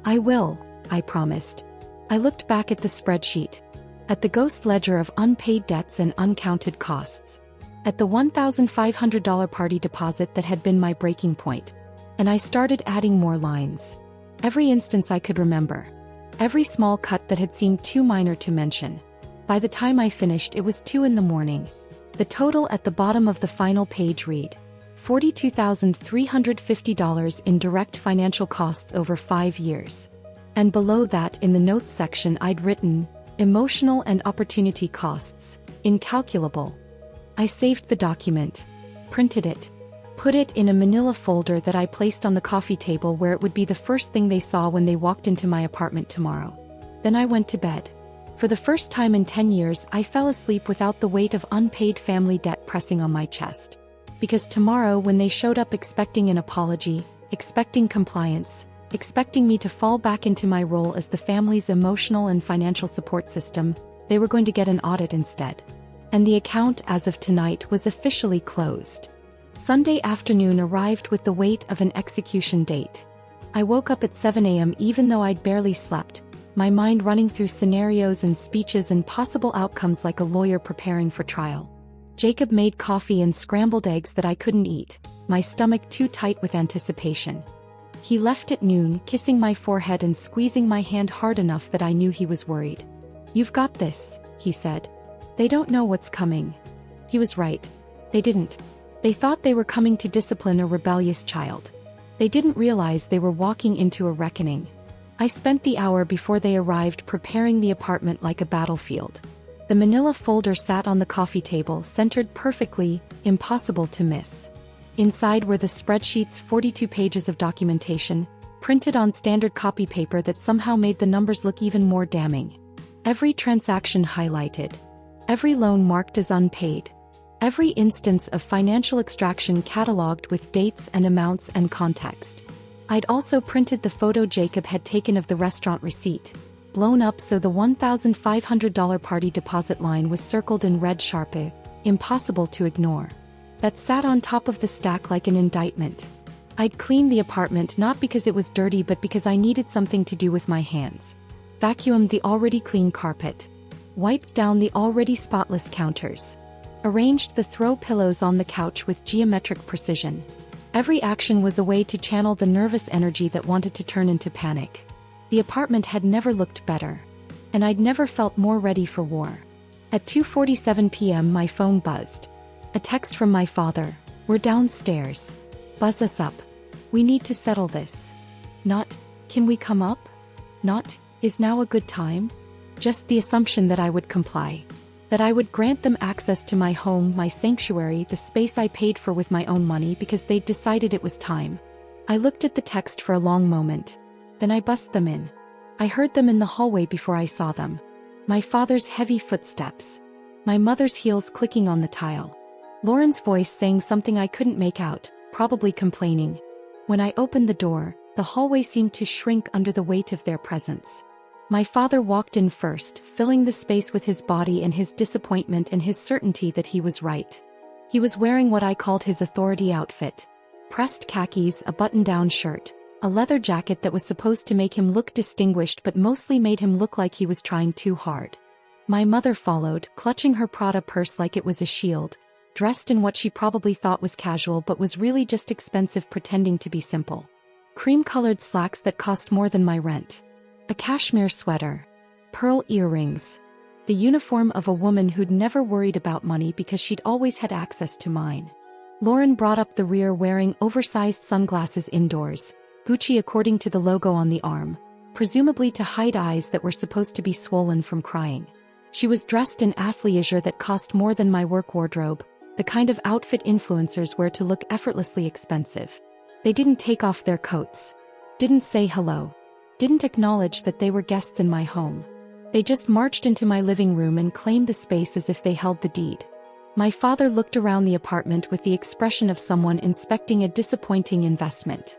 I will, I promised. I looked back at the spreadsheet. At the ghost ledger of unpaid debts and uncounted costs. At the $1,500 party deposit that had been my breaking point. And I started adding more lines. Every instance I could remember. Every small cut that had seemed too minor to mention. By the time I finished, it was 2 a.m. The total at the bottom of the final page read, $42,350 in direct financial costs over 5 years. And below that, in the notes section, I'd written, emotional and opportunity costs, incalculable. I saved the document, printed it, put it in a manila folder that I placed on the coffee table where it would be the first thing they saw when they walked into my apartment tomorrow. Then I went to bed. For the first time in 10 years, I fell asleep without the weight of unpaid family debt pressing on my chest. Because tomorrow, when they showed up expecting an apology, expecting compliance, expecting me to fall back into my role as the family's emotional and financial support system, they were going to get an audit instead. And the account as of tonight was officially closed. Sunday afternoon arrived with the weight of an execution date. I woke up at 7 a.m. even though I'd barely slept, my mind running through scenarios and speeches and possible outcomes like a lawyer preparing for trial. Jacob made coffee and scrambled eggs that I couldn't eat, my stomach too tight with anticipation. He left at noon, kissing my forehead and squeezing my hand hard enough that I knew he was worried. You've got this, he said. They don't know what's coming. He was right. They didn't. They thought they were coming to discipline a rebellious child. They didn't realize they were walking into a reckoning. I spent the hour before they arrived preparing the apartment like a battlefield. The manila folder sat on the coffee table, centered perfectly, impossible to miss. Inside were the spreadsheet's 42 pages of documentation, printed on standard copy paper that somehow made the numbers look even more damning. Every transaction highlighted. Every loan marked as unpaid. Every instance of financial extraction cataloged with dates and amounts and context. I'd also printed the photo Jacob had taken of the restaurant receipt, blown up so the $1,500 party deposit line was circled in red Sharpie, impossible to ignore. That sat on top of the stack like an indictment. I'd cleaned the apartment not because it was dirty but because I needed something to do with my hands. Vacuumed the already clean carpet. Wiped down the already spotless counters. Arranged the throw pillows on the couch with geometric precision. Every action was a way to channel the nervous energy that wanted to turn into panic. The apartment had never looked better. And I'd never felt more ready for war. At 2:47 p.m. my phone buzzed. A text from my father. We're downstairs. Buzz us up. We need to settle this. Not, can we come up? Not, is now a good time? Just the assumption that I would comply. That I would grant them access to my home, my sanctuary, the space I paid for with my own money because they'd decided it was time. I looked at the text for a long moment. Then I bussed them in. I heard them in the hallway before I saw them. My father's heavy footsteps. My mother's heels clicking on the tile. Lauren's voice saying something I couldn't make out, probably complaining. When I opened the door, the hallway seemed to shrink under the weight of their presence. My father walked in first, filling the space with his body and his disappointment and his certainty that he was right. He was wearing what I called his authority outfit. Pressed khakis, a button-down shirt, a leather jacket that was supposed to make him look distinguished but mostly made him look like he was trying too hard. My mother followed, clutching her Prada purse like it was a shield, dressed in what she probably thought was casual but was really just expensive pretending to be simple. Cream-colored slacks that cost more than my rent. A cashmere sweater. Pearl earrings. The uniform of a woman who'd never worried about money because she'd always had access to mine. Lauren brought up the rear wearing oversized sunglasses indoors, Gucci according to the logo on the arm, presumably to hide eyes that were supposed to be swollen from crying. She was dressed in athleisure that cost more than my work wardrobe, the kind of outfit influencers wear to look effortlessly expensive. They didn't take off their coats. Didn't say hello. Didn't acknowledge that they were guests in my home. They just marched into my living room and claimed the space as if they held the deed. My father looked around the apartment with the expression of someone inspecting a disappointing investment.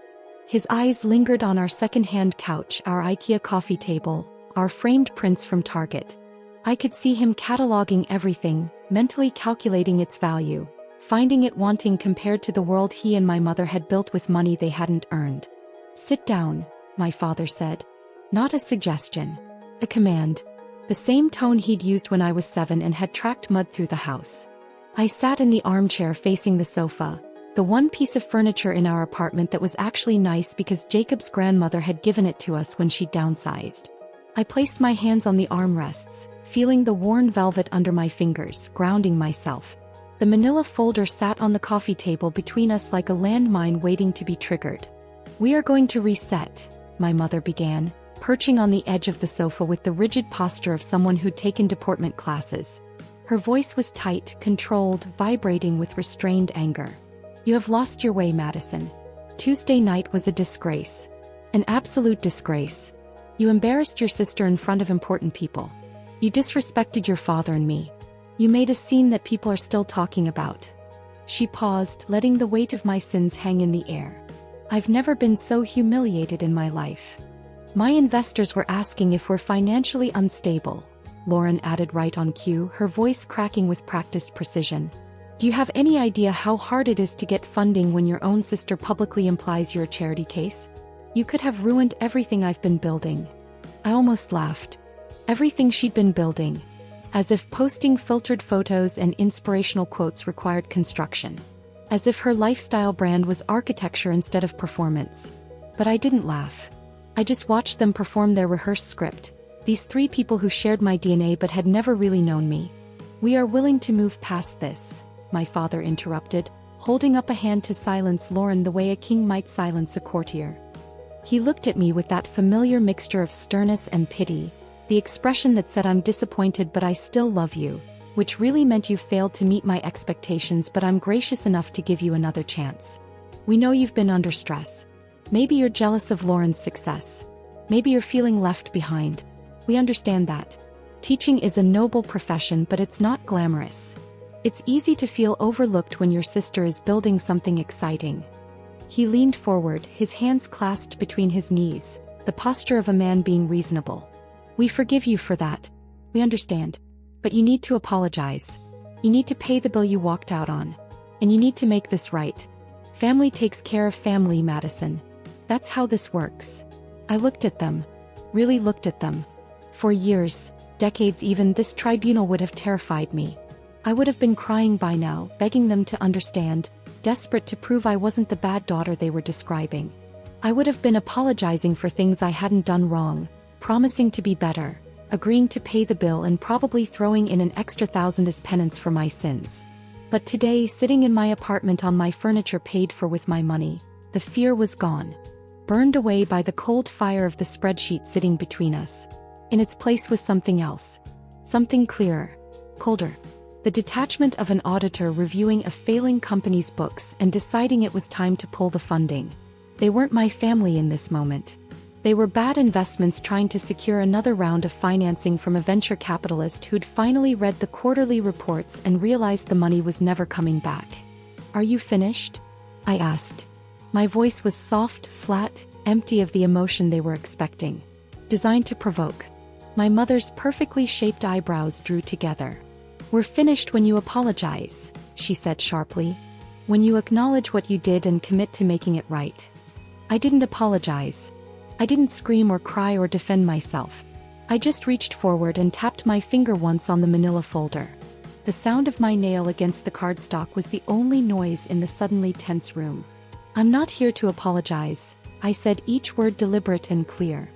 His eyes lingered on our second-hand couch, our IKEA coffee table, our framed prints from Target. I could see him cataloging everything, mentally calculating its value, finding it wanting compared to the world he and my mother had built with money they hadn't earned. "Sit down," my father said. Not a suggestion. A command. The same tone he'd used when I was 7 and had tracked mud through the house. I sat in the armchair facing the sofa, the one piece of furniture in our apartment that was actually nice because Jacob's grandmother had given it to us when she downsized. I placed my hands on the armrests, feeling the worn velvet under my fingers, grounding myself. The manila folder sat on the coffee table between us like a landmine waiting to be triggered. "We are going to reset," my mother began, perching on the edge of the sofa with the rigid posture of someone who'd taken deportment classes. Her voice was tight, controlled, vibrating with restrained anger. "You have lost your way, Madison. Tuesday night was a disgrace. An absolute disgrace. You embarrassed your sister in front of important people. You disrespected your father and me. You made a scene that people are still talking about." She paused, letting the weight of my sins hang in the air. "I've never been so humiliated in my life. My investors were asking if we're financially unstable," Lauren added right on cue, her voice cracking with practiced precision. "Do you have any idea how hard it is to get funding when your own sister publicly implies you're a charity case? You could have ruined everything I've been building." I almost laughed. Everything she'd been building. As if posting filtered photos and inspirational quotes required construction. As if her lifestyle brand was architecture instead of performance. But I didn't laugh. I just watched them perform their rehearsed script, these 3 people who shared my DNA but had never really known me. "We are willing to move past this," my father interrupted, holding up a hand to silence Lauren the way a king might silence a courtier. He looked at me with that familiar mixture of sternness and pity, the expression that said "I'm disappointed but I still love you," which really meant you failed to meet my expectations but I'm gracious enough to give you another chance. "We know you've been under stress. Maybe you're jealous of Lauren's success. Maybe you're feeling left behind. We understand that. Teaching is a noble profession but it's not glamorous. It's easy to feel overlooked when your sister is building something exciting. He leaned forward, his hands clasped between his knees, the posture of a man being reasonable. We forgive you for that. We understand. But you need to apologize. You need to pay the bill you walked out on. And you need to make this right. Family takes care of family, Madison. That's how this works. I looked at them. Really looked at them. For years, decades even, this tribunal would have terrified me. I would have been crying by now, begging them to understand, desperate to prove I wasn't the bad daughter they were describing. I would have been apologizing for things I hadn't done wrong, promising to be better, agreeing to pay the bill, and probably throwing in an extra $1,000 as penance for my sins. But today, sitting in my apartment on my furniture paid for with my money, the fear was gone. Burned away by the cold fire of the spreadsheet sitting between us. In its place was something else. Something clearer. Colder. The detachment of an auditor reviewing a failing company's books and deciding it was time to pull the funding. They weren't my family in this moment. They were bad investments trying to secure another round of financing from a venture capitalist who'd finally read the quarterly reports and realized the money was never coming back. "Are you finished?" I asked. My voice was soft, flat, empty of the emotion they were expecting. Designed to provoke. My mother's perfectly shaped eyebrows drew together. "We're finished when you apologize," she said sharply. "When you acknowledge what you did and commit to making it right." I didn't apologize. I didn't scream or cry or defend myself. I just reached forward and tapped my finger once on the manila folder. The sound of my nail against the cardstock was the only noise in the suddenly tense room. "I'm not here to apologize," I said, each word deliberate and clear.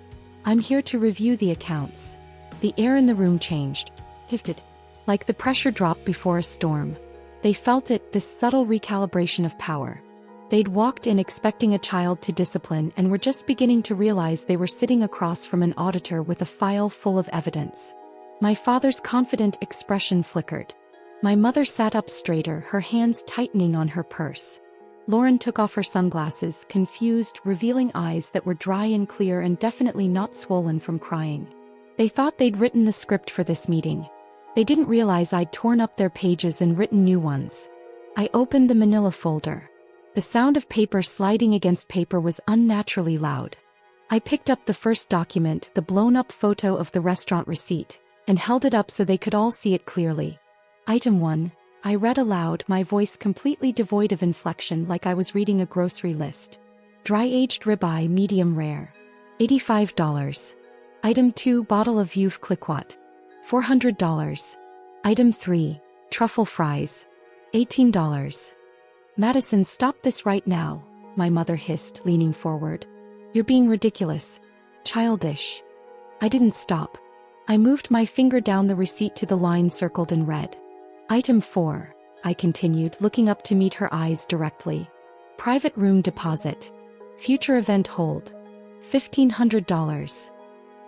"I'm here to review the accounts." The air in the room changed. Shifted. Like the pressure drop before a storm. They felt it, this subtle recalibration of power. They'd walked in expecting a child to discipline and were just beginning to realize they were sitting across from an auditor with a file full of evidence. My father's confident expression flickered. My mother sat up straighter, her hands tightening on her purse. Lauren took off her sunglasses, confused, revealing eyes that were dry and clear and definitely not swollen from crying. They thought they'd written the script for this meeting. They didn't realize I'd torn up their pages and written new ones. I opened the manila folder. The sound of paper sliding against paper was unnaturally loud. I picked up the first document, the blown-up photo of the restaurant receipt, and held it up so they could all see it clearly. Item 1, I read aloud, my voice completely devoid of inflection, like I was reading a grocery list. Dry-aged ribeye, medium rare. $85. Item 2, bottle of Veuve Clicquot. $400. Item 3, truffle fries. $18. Madison, stop this right now, my mother hissed, leaning forward. You're being ridiculous. Childish. I didn't stop. I moved my finger down the receipt to the line circled in red. Item 4, I continued, looking up to meet her eyes directly. Private room deposit. Future event hold. $1,500.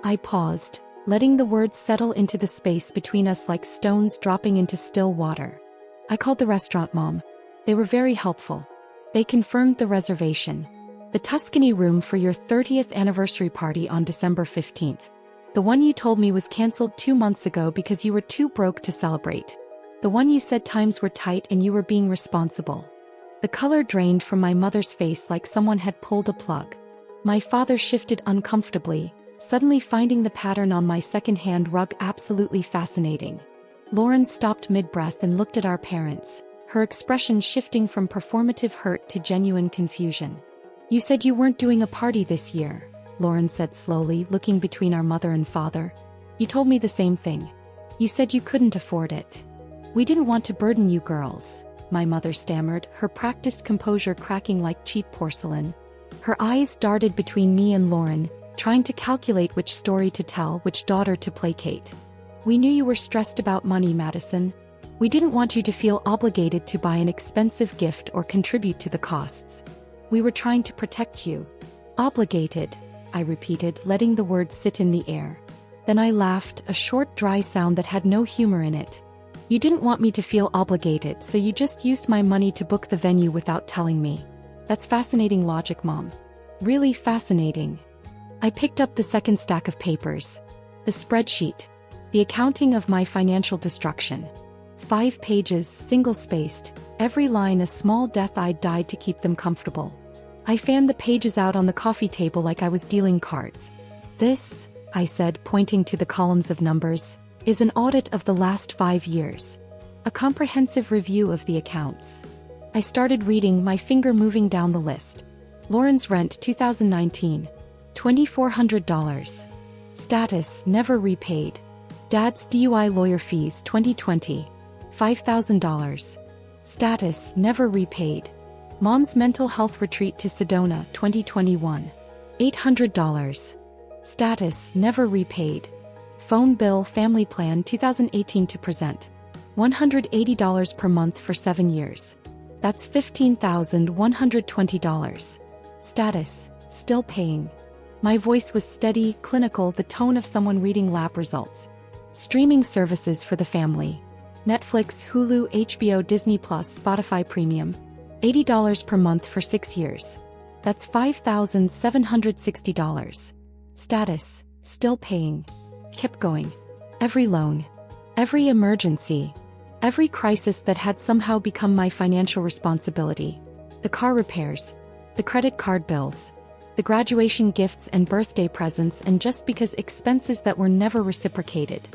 I paused, letting the words settle into the space between us like stones dropping into still water. I called the restaurant, Mom. They were very helpful. They confirmed the reservation. The Tuscany room for your 30th anniversary party on December 15th. The one you told me was canceled 2 months ago because you were too broke to celebrate. The one you said times were tight and you were being responsible. The color drained from my mother's face like someone had pulled a plug. My father shifted uncomfortably, suddenly finding the pattern on my second-hand rug absolutely fascinating. Lauren stopped mid-breath and looked at our parents, her expression shifting from performative hurt to genuine confusion. You said you weren't doing a party this year, Lauren said slowly, looking between our mother and father. You told me the same thing. You said you couldn't afford it. We didn't want to burden you girls, my mother stammered, her practiced composure cracking like cheap porcelain. Her eyes darted between me and Lauren, trying to calculate which story to tell, which daughter to placate. We knew you were stressed about money, Madison. We didn't want you to feel obligated to buy an expensive gift or contribute to the costs. We were trying to protect you. Obligated, I repeated, letting the words sit in the air. Then I laughed, a short, dry sound that had no humor in it. You didn't want me to feel obligated, so you just used my money to book the venue without telling me. That's fascinating logic, Mom. Really fascinating. I picked up the second stack of papers. The spreadsheet. The accounting of my financial destruction. 5 pages, single-spaced, every line a small death I'd died to keep them comfortable. I fanned the pages out on the coffee table like I was dealing cards. "This," I said, pointing to the columns of numbers, "is an audit of the last 5 years. A comprehensive review of the accounts." I started reading, my finger moving down the list. Lauren's rent 2019. $2,400. Status, never repaid. Dad's DUI lawyer fees 2020. $5,000. Status, never repaid. Mom's mental health retreat to Sedona 2021. $800. Status, never repaid. Phone bill, family plan 2018 to present. $180 per month for 7 years. That's $15,120. Status, still paying. My voice was steady, clinical, the tone of someone reading lab results. Streaming services for the family. Netflix, Hulu, HBO, Disney+, Spotify Premium. $80 per month for 6 years. That's $5,760. Status, still paying. Kept going. Every loan. Every emergency. Every crisis that had somehow become my financial responsibility. The car repairs. The credit card bills. The graduation gifts and birthday presents, and just because expenses that were never reciprocated.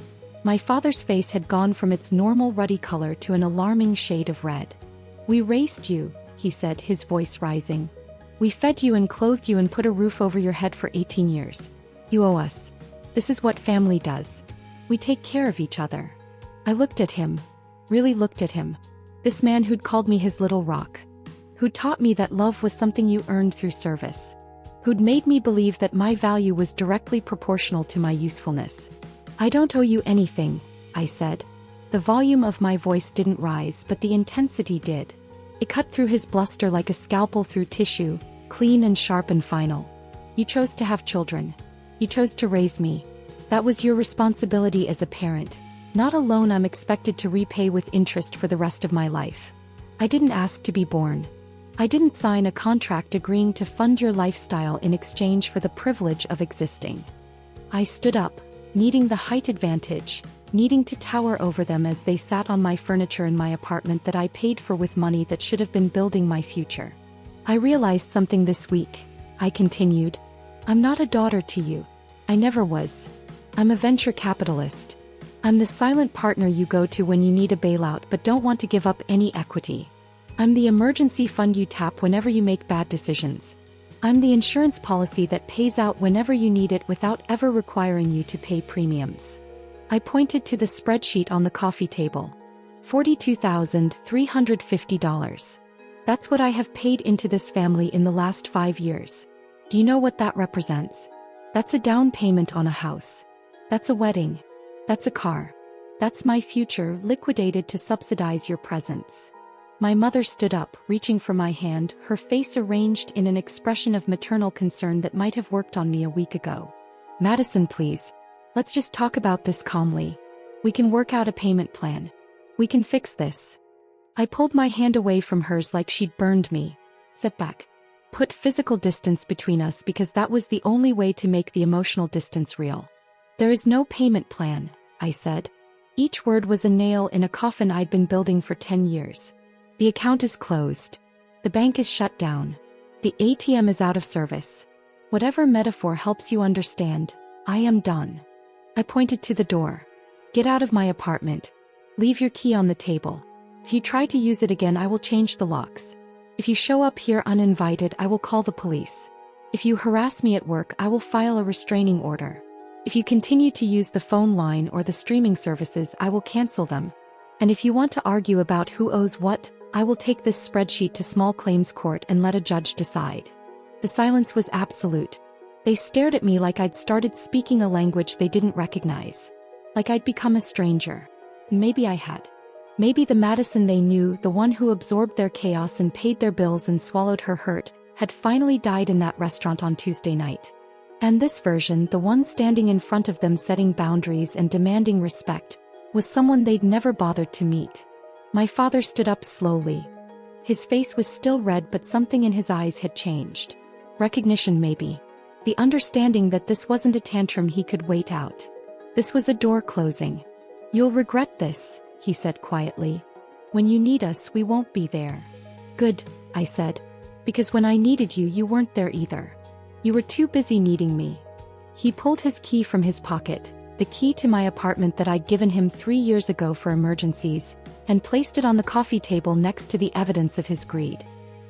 My father's face had gone from its normal ruddy color to an alarming shade of red. "We raised you," he said, his voice rising. "We fed you and clothed you and put a roof over your head for 18 years. You owe us. This is what family does. We take care of each other." I looked at him. Really looked at him. This man who'd called me his little rock. Who'd taught me that love was something you earned through service. Who'd made me believe that my value was directly proportional to my usefulness. "I don't owe you anything," I said. The volume of my voice didn't rise, but the intensity did. It cut through his bluster like a scalpel through tissue, clean and sharp and final. "You chose to have children. You chose to raise me. That was your responsibility as a parent. Not a loan I'm expected to repay with interest for the rest of my life. I didn't ask to be born. I didn't sign a contract agreeing to fund your lifestyle in exchange for the privilege of existing." I stood up, needing the height advantage, needing to tower over them as they sat on my furniture in my apartment that I paid for with money that should have been building my future. "I realized something this week," I continued. "I'm not a daughter to you. I never was. I'm a venture capitalist. I'm the silent partner you go to when you need a bailout but don't want to give up any equity. I'm the emergency fund you tap whenever you make bad decisions. I'm the insurance policy that pays out whenever you need it without ever requiring you to pay premiums." I pointed to the spreadsheet on the coffee table. $42,350. That's what I have paid into this family in the last 5 years. Do you know what that represents? That's a down payment on a house. That's a wedding. That's a car. That's my future liquidated to subsidize your presence. My mother stood up, reaching for my hand, her face arranged in an expression of maternal concern that might have worked on me a week ago. "Madison, please. Let's just talk about this calmly. We can work out a payment plan. We can fix this." I pulled my hand away from hers like she'd burned me. "Step back. Put physical distance between us because that was the only way to make the emotional distance real." "There is no payment plan," I said. Each word was a nail in a coffin I'd been building for 10 years. "The account is closed. The bank is shut down. The ATM is out of service. Whatever metaphor helps you understand, I am done." I pointed to the door. "Get out of my apartment. Leave your key on the table. If you try to use it again, I will change the locks. If you show up here uninvited, I will call the police. If you harass me at work, I will file a restraining order. If you continue to use the phone line or the streaming services, I will cancel them. And if you want to argue about who owes what, I will take this spreadsheet to small claims court and let a judge decide." The silence was absolute. They stared at me like I'd started speaking a language they didn't recognize. Like I'd become a stranger. Maybe I had. Maybe the Madison they knew, the one who absorbed their chaos and paid their bills and swallowed her hurt, had finally died in that restaurant on Tuesday night. And this version, the one standing in front of them setting boundaries and demanding respect, was someone they'd never bothered to meet. My father stood up slowly. His face was still red, but something in his eyes had changed. Recognition, maybe. The understanding that this wasn't a tantrum he could wait out. This was a door closing. "You'll regret this," he said quietly. When you need us, we won't be there. Good, I said. Because when I needed you, you weren't there either. You were too busy needing me. He pulled his key from his pocket, the key to my apartment that I'd given him 3 years ago for emergencies, and placed it on the coffee table next to the evidence of his greed.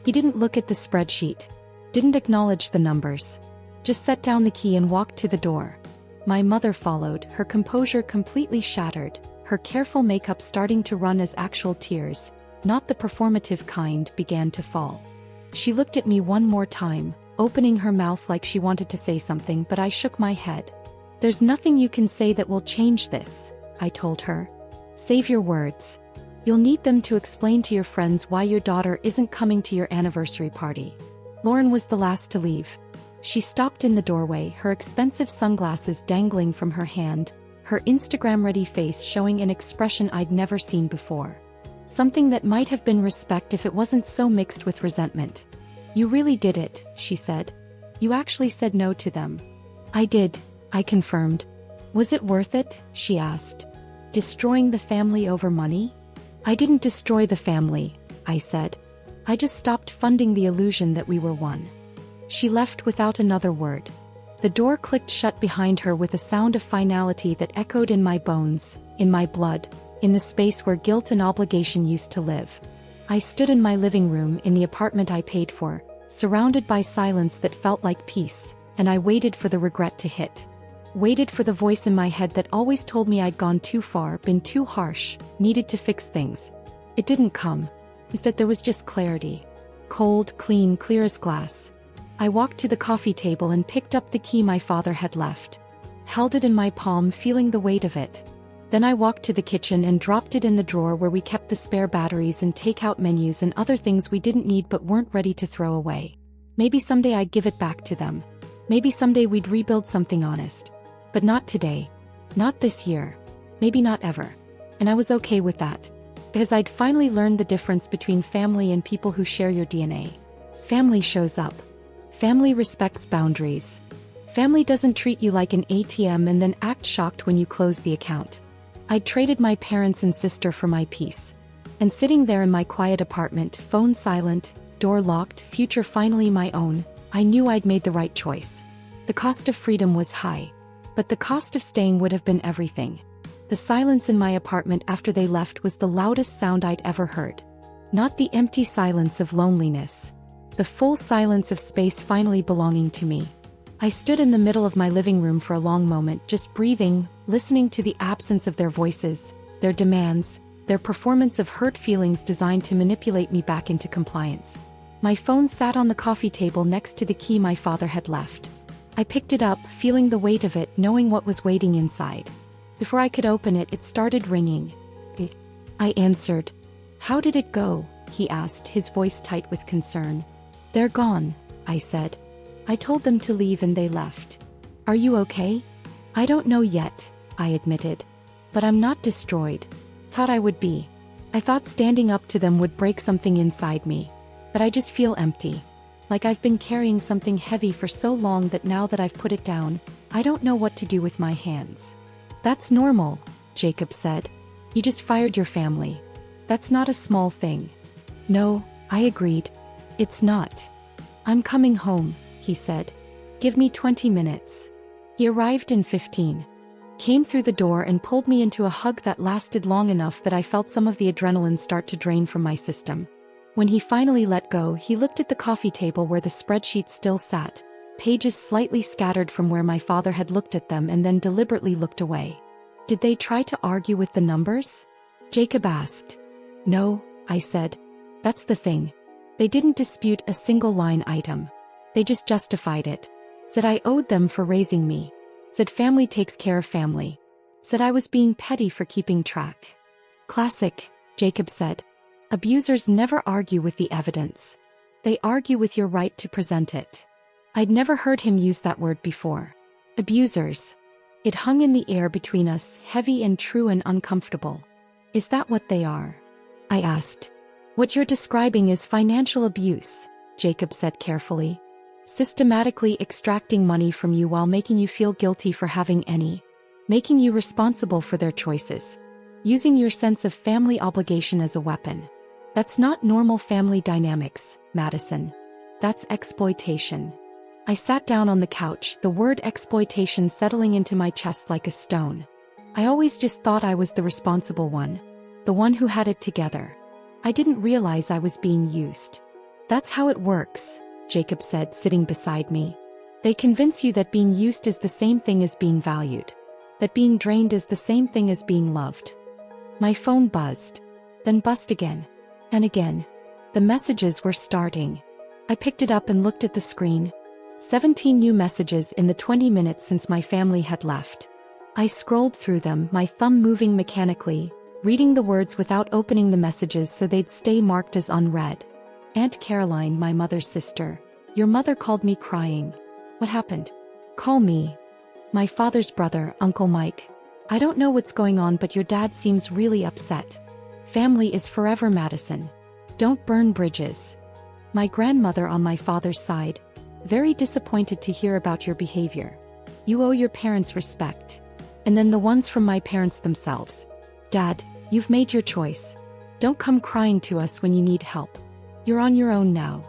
He didn't look at the spreadsheet, didn't acknowledge the numbers, just set down the key and walked to the door. My mother followed, her composure completely shattered, her careful makeup starting to run as actual tears, not the performative kind, began to fall. She looked at me one more time, opening her mouth like she wanted to say something, but I shook my head. There's nothing you can say that will change this, I told her. Save your words. You'll need them to explain to your friends why your daughter isn't coming to your anniversary party. Lauren was the last to leave. She stopped in the doorway, her expensive sunglasses dangling from her hand, her Instagram-ready face showing an expression I'd never seen before. Something that might have been respect if it wasn't so mixed with resentment. You really did it, she said. You actually said no to them. I did, I confirmed. Was it worth it? She asked. Destroying the family over money? I didn't destroy the family, I said. I just stopped funding the illusion that we were one. She left without another word. The door clicked shut behind her with a sound of finality that echoed in my bones, in my blood, in the space where guilt and obligation used to live. I stood in my living room in the apartment I paid for, surrounded by silence that felt like peace, and I waited for the regret to hit. Waited for the voice in my head that always told me I'd gone too far, been too harsh, needed to fix things. It didn't come. Instead, there was just clarity. Cold, clean, clear as glass. I walked to the coffee table and picked up the key my father had left. Held it in my palm, feeling the weight of it. Then I walked to the kitchen and dropped it in the drawer where we kept the spare batteries and takeout menus and other things we didn't need but weren't ready to throw away. Maybe someday I'd give it back to them. Maybe someday we'd rebuild something honest. But not today. Not this year. Maybe not ever. And I was okay with that. Because I'd finally learned the difference between family and people who share your DNA. Family shows up. Family respects boundaries. Family doesn't treat you like an ATM and then act shocked when you close the account. I'd traded my parents and sister for my peace. And sitting there in my quiet apartment, phone silent, door locked, future finally my own, I knew I'd made the right choice. The cost of freedom was high. But the cost of staying would have been everything. The silence in my apartment after they left was the loudest sound I'd ever heard. Not the empty silence of loneliness. The full silence of space finally belonging to me. I stood in the middle of my living room for a long moment, just breathing, listening to the absence of their voices, their demands, their performance of hurt feelings designed to manipulate me back into compliance. My phone sat on the coffee table next to the key my father had left. I picked it up, feeling the weight of it, knowing what was waiting inside. Before I could open it, it started ringing. I answered. How did it go? He asked, his voice tight with concern. They're gone, I said. I told them to leave and they left. Are you okay? I don't know yet, I admitted. But I'm not destroyed. Thought I would be. I thought standing up to them would break something inside me. But I just feel empty. Like I've been carrying something heavy for so long that now that I've put it down, I don't know what to do with my hands. That's normal, Jacob said. You just fired your family. That's not a small thing. No, I agreed. It's not. I'm coming home, he said. Give me 20 minutes. He arrived in 15. Came through the door and pulled me into a hug that lasted long enough that I felt some of the adrenaline start to drain from my system. When he finally let go, he looked at the coffee table where the spreadsheet still sat, pages slightly scattered from where my father had looked at them and then deliberately looked away. Did they try to argue with the numbers? Jacob asked. No, I said. That's the thing. They didn't dispute a single line item. They just justified it. Said I owed them for raising me. Said family takes care of family. Said I was being petty for keeping track. Classic, Jacob said. Abusers never argue with the evidence. They argue with your right to present it. I'd never heard him use that word before. Abusers. It hung in the air between us, heavy and true and uncomfortable. Is that what they are? I asked. What you're describing is financial abuse, Jacob said carefully. Systematically extracting money from you while making you feel guilty for having any. Making you responsible for their choices. Using your sense of family obligation as a weapon. That's not normal family dynamics, Madison. That's exploitation. I sat down on the couch, the word exploitation settling into my chest like a stone. I always just thought I was the responsible one. The one who had it together. I didn't realize I was being used. That's how it works, Jacob said, sitting beside me. They convince you that being used is the same thing as being valued. That being drained is the same thing as being loved. My phone buzzed. Then buzzed again. And again. The messages were starting. I picked it up and looked at the screen. 17 new messages in the 20 minutes since my family had left. I scrolled through them, my thumb moving mechanically, reading the words without opening the messages so they'd stay marked as unread. Aunt Caroline, my mother's sister. Your mother called me crying. What happened? Call me. My father's brother, Uncle Mike. I don't know what's going on, but your dad seems really upset. Family is forever, Madison. Don't burn bridges. My grandmother on my father's side. Very disappointed to hear about your behavior. You owe your parents respect. And then the ones from my parents themselves. Dad, you've made your choice. Don't come crying to us when you need help. You're on your own now.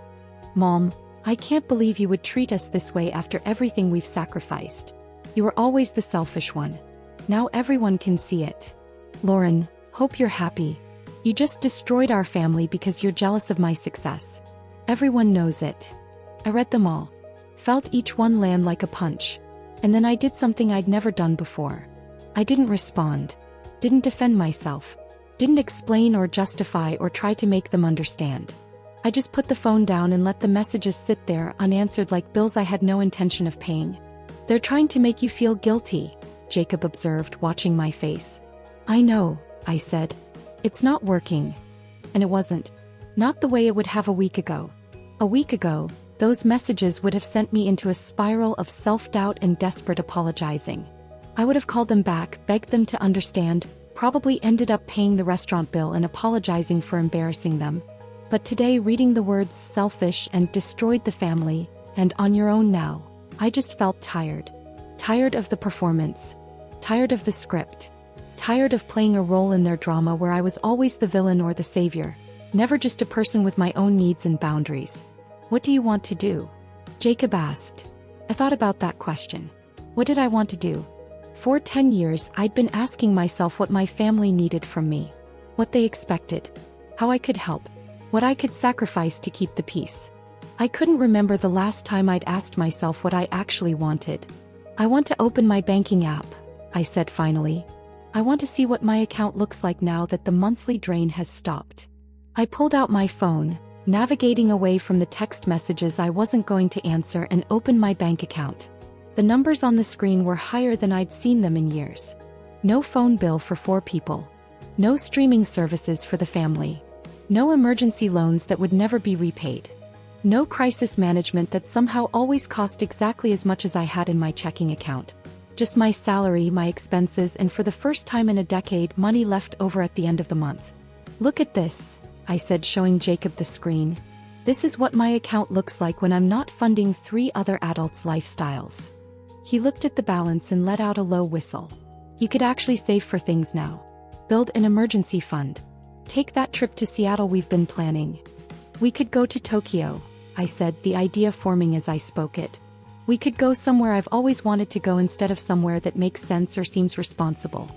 Mom, I can't believe you would treat us this way after everything we've sacrificed. You were always the selfish one. Now everyone can see it. Lauren, hope you're happy. You just destroyed our family because you're jealous of my success. Everyone knows it. I read them all. Felt each one land like a punch. And then I did something I'd never done before. I didn't respond. Didn't defend myself. Didn't explain or justify or try to make them understand. I just put the phone down and let the messages sit there unanswered like bills I had no intention of paying. They're trying to make you feel guilty, Jacob observed, watching my face. I know, I said. It's not working. And it wasn't. Not the way it would have a week ago. A week ago, those messages would have sent me into a spiral of self-doubt and desperate apologizing. I would have called them back, begged them to understand, probably ended up paying the restaurant bill and apologizing for embarrassing them. But today, reading the words selfish and destroyed the family, and on your own now, I just felt tired. Tired of the performance. Tired of the script. Tired of playing a role in their drama where I was always the villain or the savior, never just a person with my own needs and boundaries. What do you want to do? Jacob asked. I thought about that question. What did I want to do? For 10 years, I'd been asking myself what my family needed from me. What they expected. How I could help. What I could sacrifice to keep the peace. I couldn't remember the last time I'd asked myself what I actually wanted. I want to open my banking app, I said finally. I want to see what my account looks like now that the monthly drain has stopped. I pulled out my phone, navigating away from the text messages I wasn't going to answer, and opened my bank account. The numbers on the screen were higher than I'd seen them in years. No phone bill for 4 people. No streaming services for the family. No emergency loans that would never be repaid. No crisis management that somehow always cost exactly as much as I had in my checking account. Just my salary, my expenses, and for the first time in a decade, money left over at the end of the month. Look at this, I said, showing Jacob the screen. This is what my account looks like when I'm not funding 3 other adults' lifestyles. He looked at the balance and let out a low whistle. You could actually save for things now. Build an emergency fund. Take that trip to Seattle we've been planning. We could go to Tokyo, I said, the idea forming as I spoke it. We could go somewhere I've always wanted to go instead of somewhere that makes sense or seems responsible.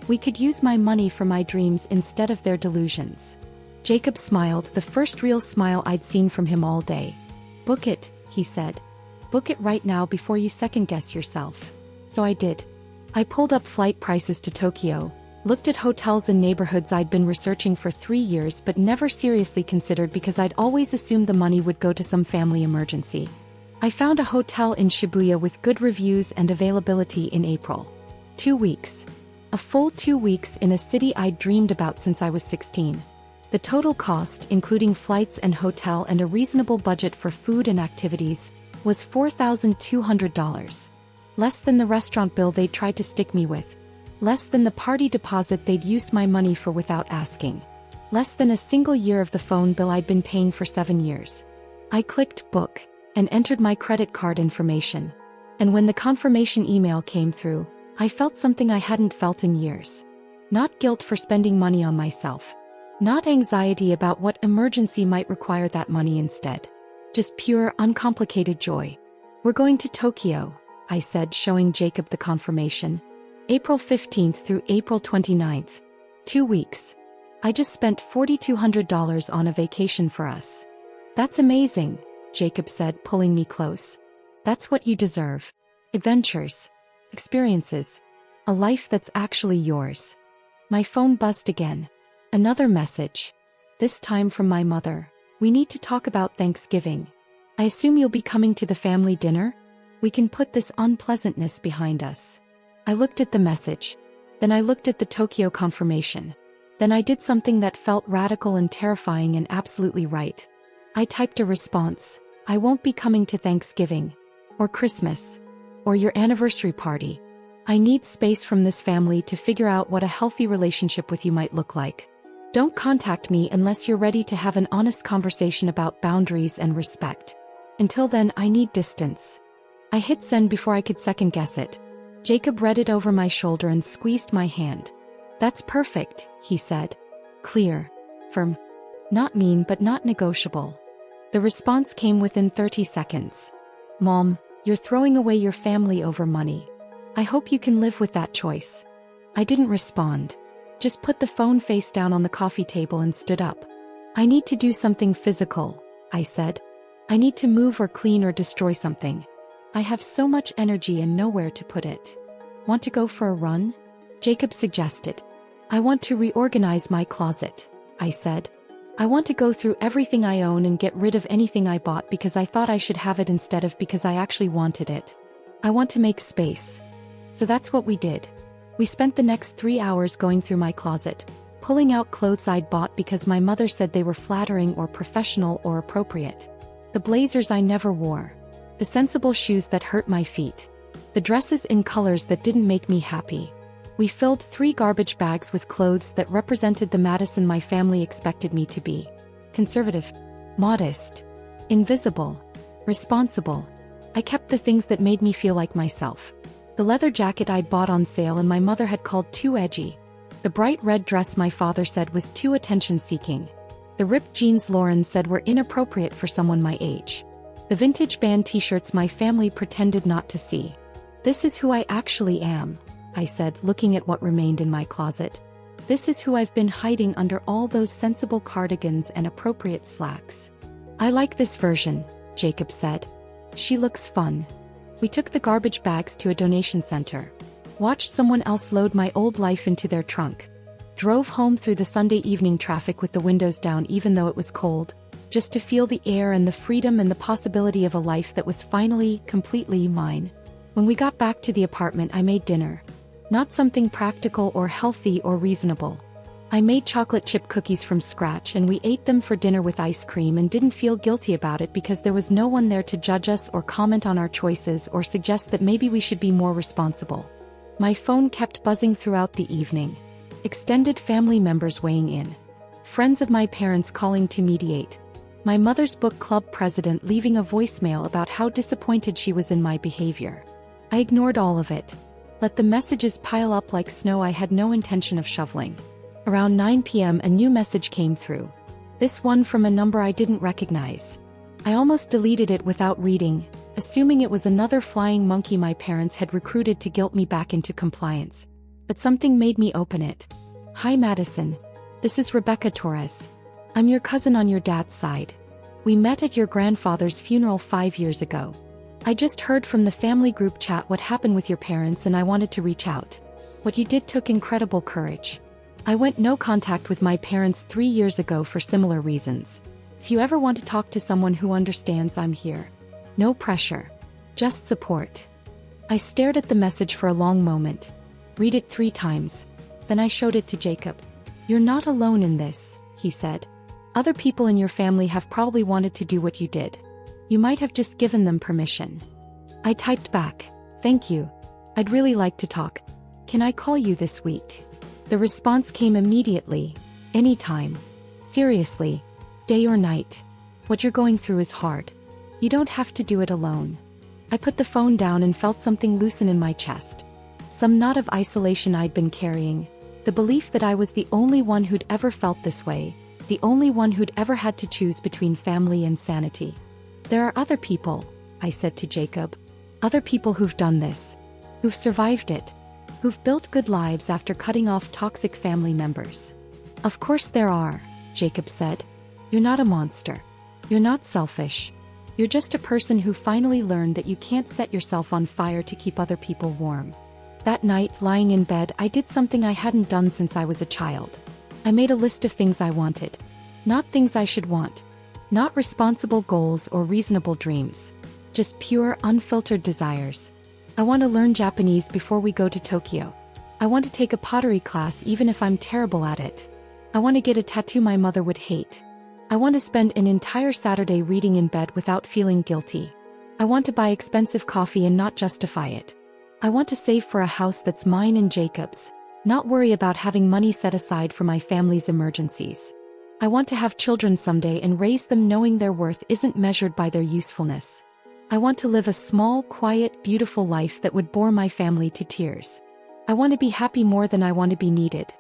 We could use my money for my dreams instead of their delusions. Jacob smiled, the first real smile I'd seen from him all day. Book it, he said. Book it right now before you second-guess yourself. So I did. I pulled up flight prices to Tokyo, looked at hotels in neighborhoods I'd been researching for 3 years but never seriously considered because I'd always assumed the money would go to some family emergency. I found a hotel in Shibuya with good reviews and availability in April. 2 weeks. A full 2 weeks in a city I'd dreamed about since I was 16. The total cost, including flights and hotel and a reasonable budget for food and activities, was $4,200. Less than the restaurant bill they'd tried to stick me with. Less than the party deposit they'd used my money for without asking. Less than a single year of the phone bill I'd been paying for 7 years. I clicked book and entered my credit card information. And when the confirmation email came through, I felt something I hadn't felt in years. Not guilt for spending money on myself. Not anxiety about what emergency might require that money instead. Just pure, uncomplicated joy. We're going to Tokyo, I said, showing Jacob the confirmation. April 15th through April 29th. 2 weeks. I just spent $4,200 on a vacation for us. That's amazing, Jacob said, pulling me close. That's what you deserve. Adventures. Experiences. A life that's actually yours. My phone buzzed again. Another message. This time from my mother. We need to talk about Thanksgiving. I assume you'll be coming to the family dinner? We can put this unpleasantness behind us. I looked at the message. Then I looked at the Tokyo confirmation. Then I did something that felt radical and terrifying and absolutely right. I typed a response. I won't be coming to Thanksgiving. Or Christmas. Or your anniversary party. I need space from this family to figure out what a healthy relationship with you might look like. Don't contact me unless you're ready to have an honest conversation about boundaries and respect. Until then, I need distance. I hit send before I could second guess it. Jacob read it over my shoulder and squeezed my hand. That's perfect, he said. Clear. Firm. Not mean but not negotiable. The response came within 30 seconds. Mom, you're throwing away your family over money. I hope you can live with that choice. I didn't respond. Just put the phone face down on the coffee table and stood up. I need to do something physical, I said. I need to move or clean or destroy something. I have so much energy and nowhere to put it. Want to go for a run? Jacob suggested. I want to reorganize my closet, I said. I want to go through everything I own and get rid of anything I bought because I thought I should have it instead of because I actually wanted it. I want to make space. So that's what we did. We spent the next 3 hours going through my closet, pulling out clothes I'd bought because my mother said they were flattering or professional or appropriate. The blazers I never wore. The sensible shoes that hurt my feet. The dresses in colors that didn't make me happy. We filled 3 garbage bags with clothes that represented the Madison my family expected me to be. Conservative. Modest. Invisible. Responsible. I kept the things that made me feel like myself. The leather jacket I'd bought on sale and my mother had called too edgy. The bright red dress my father said was too attention-seeking. The ripped jeans Lauren said were inappropriate for someone my age. The vintage band t-shirts my family pretended not to see. This is who I actually am, I said, looking at what remained in my closet. This is who I've been hiding under all those sensible cardigans and appropriate slacks. I like this version, Jacob said. She looks fun. We took the garbage bags to a donation center. Watched someone else load my old life into their trunk. Drove home through the Sunday evening traffic with the windows down even though it was cold, just to feel the air and the freedom and the possibility of a life that was finally, completely mine. When we got back to the apartment, I made dinner. Not something practical or healthy or reasonable. I made chocolate chip cookies from scratch and we ate them for dinner with ice cream and didn't feel guilty about it because there was no one there to judge us or comment on our choices or suggest that maybe we should be more responsible. My phone kept buzzing throughout the evening. Extended family members weighing in. Friends of my parents calling to mediate. My mother's book club president leaving a voicemail about how disappointed she was in my behavior. I ignored all of it. Let the messages pile up like snow I had no intention of shoveling. Around 9 p.m. a new message came through. This one from a number I didn't recognize. I almost deleted it without reading, assuming it was another flying monkey my parents had recruited to guilt me back into compliance. But something made me open it. Hi Madison. This is Rebecca Torres. I'm your cousin on your dad's side. We met at your grandfather's funeral 5 years ago. I just heard from the family group chat what happened with your parents and I wanted to reach out. What you did took incredible courage. I went no contact with my parents 3 years ago for similar reasons. If you ever want to talk to someone who understands, I'm here. No pressure. Just support. I stared at the message for a long moment. Read it 3 times. Then I showed it to Jacob. You're not alone in this, he said. Other people in your family have probably wanted to do what you did. You might have just given them permission. I typed back. Thank you. I'd really like to talk. Can I call you this week? The response came immediately. Anytime. Seriously. Day or night. What you're going through is hard. You don't have to do it alone. I put the phone down and felt something loosen in my chest. Some knot of isolation I'd been carrying. The belief that I was the only one who'd ever felt this way, the only one who'd ever had to choose between family and sanity. There are other people, I said to Jacob. Other people who've done this. Who've survived it. Who've built good lives after cutting off toxic family members. Of course there are, Jacob said. You're not a monster. You're not selfish. You're just a person who finally learned that you can't set yourself on fire to keep other people warm. That night, lying in bed, I did something I hadn't done since I was a child. I made a list of things I wanted. Not things I should want. Not responsible goals or reasonable dreams. Just pure, unfiltered desires. I want to learn Japanese before we go to Tokyo. I want to take a pottery class even if I'm terrible at it. I want to get a tattoo my mother would hate. I want to spend an entire Saturday reading in bed without feeling guilty. I want to buy expensive coffee and not justify it. I want to save for a house that's mine and Jacob's, not worry about having money set aside for my family's emergencies. I want to have children someday and raise them knowing their worth isn't measured by their usefulness. I want to live a small, quiet, beautiful life that would bore my family to tears. I want to be happy more than I want to be needed.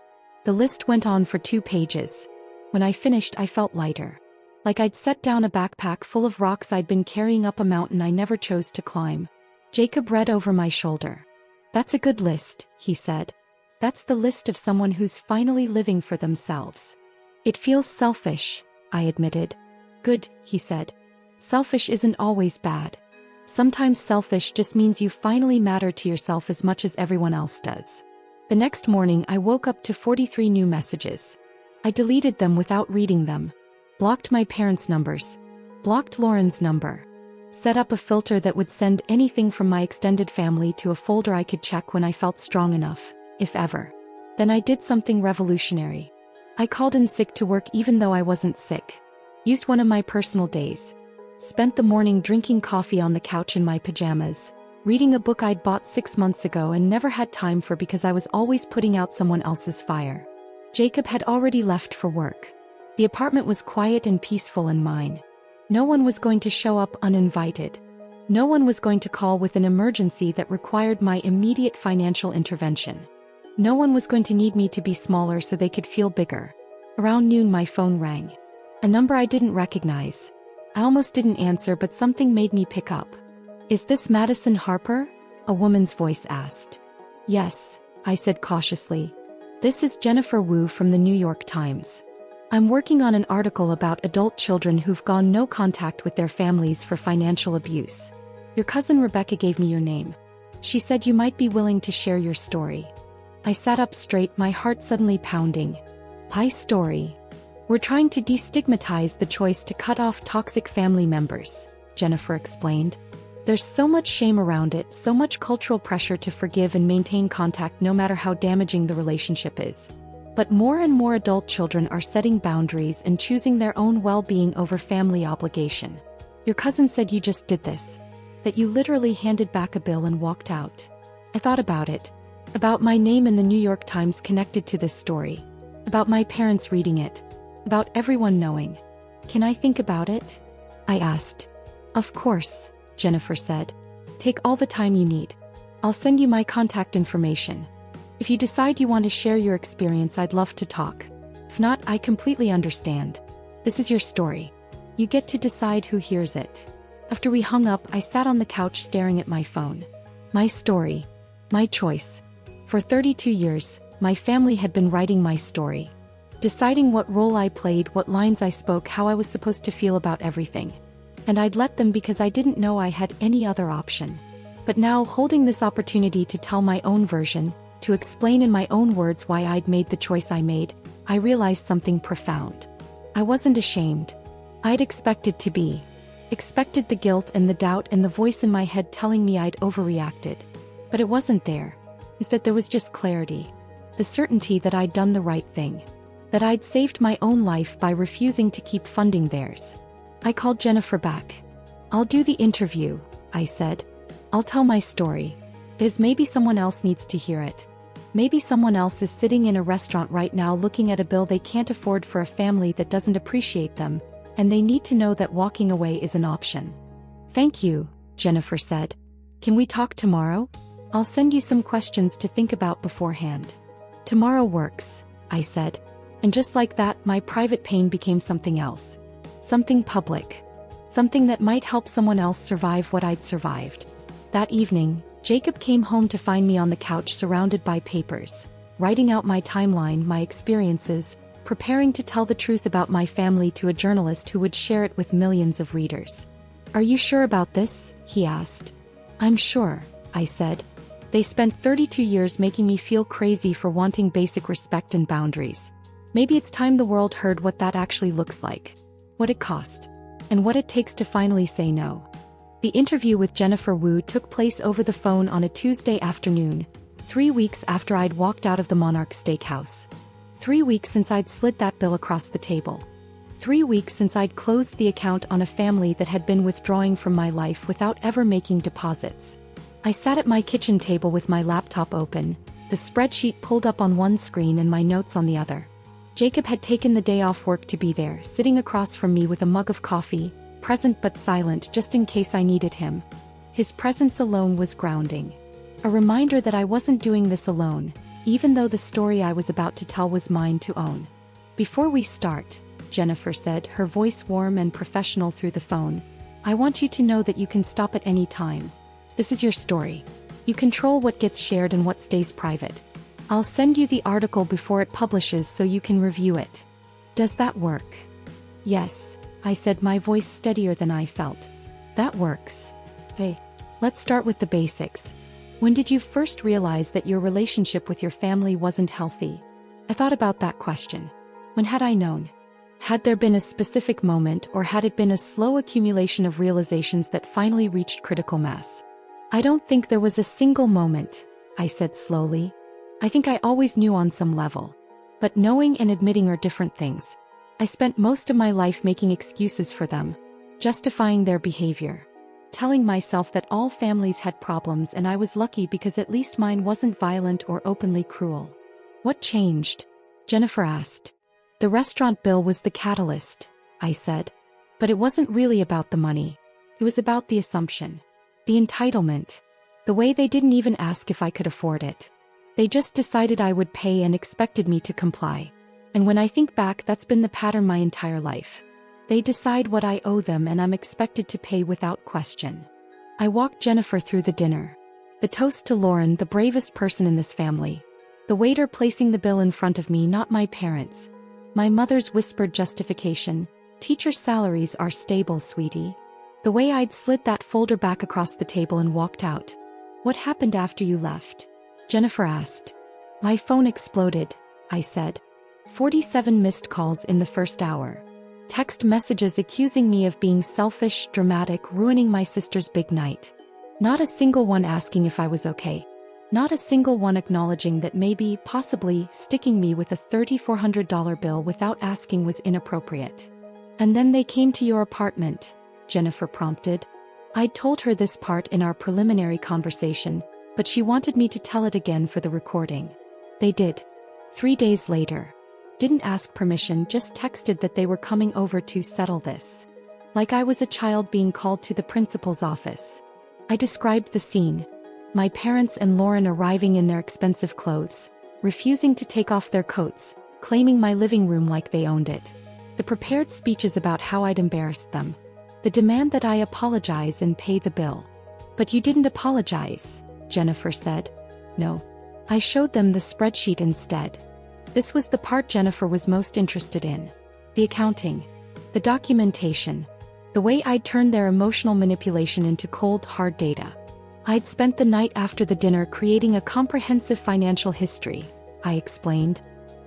The list went on for 2 pages. When I finished, I felt lighter. Like I'd set down a backpack full of rocks I'd been carrying up a mountain I never chose to climb. Jacob read over my shoulder. That's a good list, he said. That's the list of someone who's finally living for themselves. It feels selfish, I admitted. Good, he said. Selfish isn't always bad. Sometimes selfish just means you finally matter to yourself as much as everyone else does. The next morning I woke up to 43 new messages. I deleted them without reading them. Blocked my parents' numbers. Blocked Lauren's number. Set up a filter that would send anything from my extended family to a folder I could check when I felt strong enough, if ever. Then I did something revolutionary. I called in sick to work even though I wasn't sick. Used one of my personal days. Spent the morning drinking coffee on the couch in my pajamas, reading a book I'd bought 6 months ago and never had time for because I was always putting out someone else's fire. Jacob had already left for work. The apartment was quiet and peaceful and mine. No one was going to show up uninvited. No one was going to call with an emergency that required my immediate financial intervention. No one was going to need me to be smaller so they could feel bigger. Around noon my phone rang. A number I didn't recognize. I almost didn't answer, but something made me pick up. Is this Madison Harper? A woman's voice asked. Yes, I said cautiously. This is Jennifer Wu from the New York Times. I'm working on an article about adult children who've gone no contact with their families for financial abuse. Your cousin Rebecca gave me your name. She said you might be willing to share your story. I sat up straight, my heart suddenly pounding. My story. We're trying to destigmatize the choice to cut off toxic family members, Jennifer explained. There's so much shame around it, so much cultural pressure to forgive and maintain contact no matter how damaging the relationship is. But more and more adult children are setting boundaries and choosing their own well-being over family obligation. Your cousin said you just did this. That you literally handed back a bill and walked out. I thought about it. About my name in the New York Times connected to this story. About my parents reading it. About everyone knowing. Can I think about it? I asked. Of course, Jennifer said. Take all the time you need. I'll send you my contact information. If you decide you want to share your experience, I'd love to talk. If not, I completely understand. This is your story. You get to decide who hears it. After we hung up, I sat on the couch staring at my phone. My story. My choice. For 32 years, my family had been writing my story. Deciding what role I played, what lines I spoke, how I was supposed to feel about everything. And I'd let them because I didn't know I had any other option. But now, holding this opportunity to tell my own version, to explain in my own words why I'd made the choice I made, I realized something profound. I wasn't ashamed. I'd expected to be. Expected the guilt and the doubt and the voice in my head telling me I'd overreacted. But it wasn't there. Instead, there was just clarity. The certainty that I'd done the right thing. That I'd saved my own life by refusing to keep funding theirs. I called Jennifer back. I'll do the interview, I said. I'll tell my story. Because maybe someone else needs to hear it. Maybe someone else is sitting in a restaurant right now looking at a bill they can't afford for a family that doesn't appreciate them, and they need to know that walking away is an option. Thank you, Jennifer said. Can we talk tomorrow? I'll send you some questions to think about beforehand. Tomorrow works, I said. And just like that, my private pain became something else. Something public. Something that might help someone else survive what I'd survived. That evening, Jacob came home to find me on the couch surrounded by papers, writing out my timeline, my experiences, preparing to tell the truth about my family to a journalist who would share it with millions of readers. "Are you sure about this?" he asked. "I'm sure," I said. "They spent 32 years making me feel crazy for wanting basic respect and boundaries. Maybe it's time the world heard what that actually looks like. What it cost. And what it takes to finally say no." The interview with Jennifer Wu took place over the phone on a Tuesday afternoon, 3 weeks after I'd walked out of the Monarch Steakhouse. 3 weeks since I'd slid that bill across the table. 3 weeks since I'd closed the account on a family that had been withdrawing from my life without ever making deposits. I sat at my kitchen table with my laptop open, the spreadsheet pulled up on one screen and my notes on the other. Jacob had taken the day off work to be there, sitting across from me with a mug of coffee, present but silent just in case I needed him. His presence alone was grounding. A reminder that I wasn't doing this alone, even though the story I was about to tell was mine to own. "Before we start," Jennifer said, her voice warm and professional through the phone, "I want you to know that you can stop at any time. This is your story. You control what gets shared and what stays private. I'll send you the article before it publishes so you can review it. Does that work?" "Yes," I said, my voice steadier than I felt. "That works. Hey, let's start with the basics. When did you first realize that your relationship with your family wasn't healthy?" I thought about that question. When had I known? Had there been a specific moment, or had it been a slow accumulation of realizations that finally reached critical mass? "I don't think there was a single moment," I said slowly. "I think I always knew on some level. But knowing and admitting are different things. I spent most of my life making excuses for them, justifying their behavior, telling myself that all families had problems and I was lucky because at least mine wasn't violent or openly cruel." "What changed?" Jennifer asked. "The restaurant bill was the catalyst," I said. "But it wasn't really about the money. It was about the assumption. The entitlement. The way they didn't even ask if I could afford it. They just decided I would pay and expected me to comply. And when I think back, that's been the pattern my entire life. They decide what I owe them and I'm expected to pay without question." I walked Jennifer through the dinner. The toast to Lauren, the bravest person in this family. The waiter placing the bill in front of me, not my parents. My mother's whispered justification, "Teacher salaries are stable, sweetie." The way I'd slid that folder back across the table and walked out. "What happened after you left?" Jennifer asked. "My phone exploded," I said. 47 missed calls in the first hour. Text messages accusing me of being selfish, dramatic, ruining my sister's big night. Not a single one asking if I was okay. Not a single one acknowledging that maybe, possibly, sticking me with a $3,400 bill without asking was inappropriate. "And then they came to your apartment," Jennifer prompted. I'd told her this part in our preliminary conversation, but she wanted me to tell it again for the recording. "They did. 3 days later. Didn't ask permission, just texted that they were coming over to settle this. Like I was a child being called to the principal's office." I described the scene. My parents and Lauren arriving in their expensive clothes, refusing to take off their coats, claiming my living room like they owned it. The prepared speeches about how I'd embarrassed them. The demand that I apologize and pay the bill. "But you didn't apologize," Jennifer said. "No. I showed them the spreadsheet instead." This was the part Jennifer was most interested in. The accounting. The documentation. The way I'd turned their emotional manipulation into cold, hard data. I'd spent the night after the dinner creating a comprehensive financial history, I explained.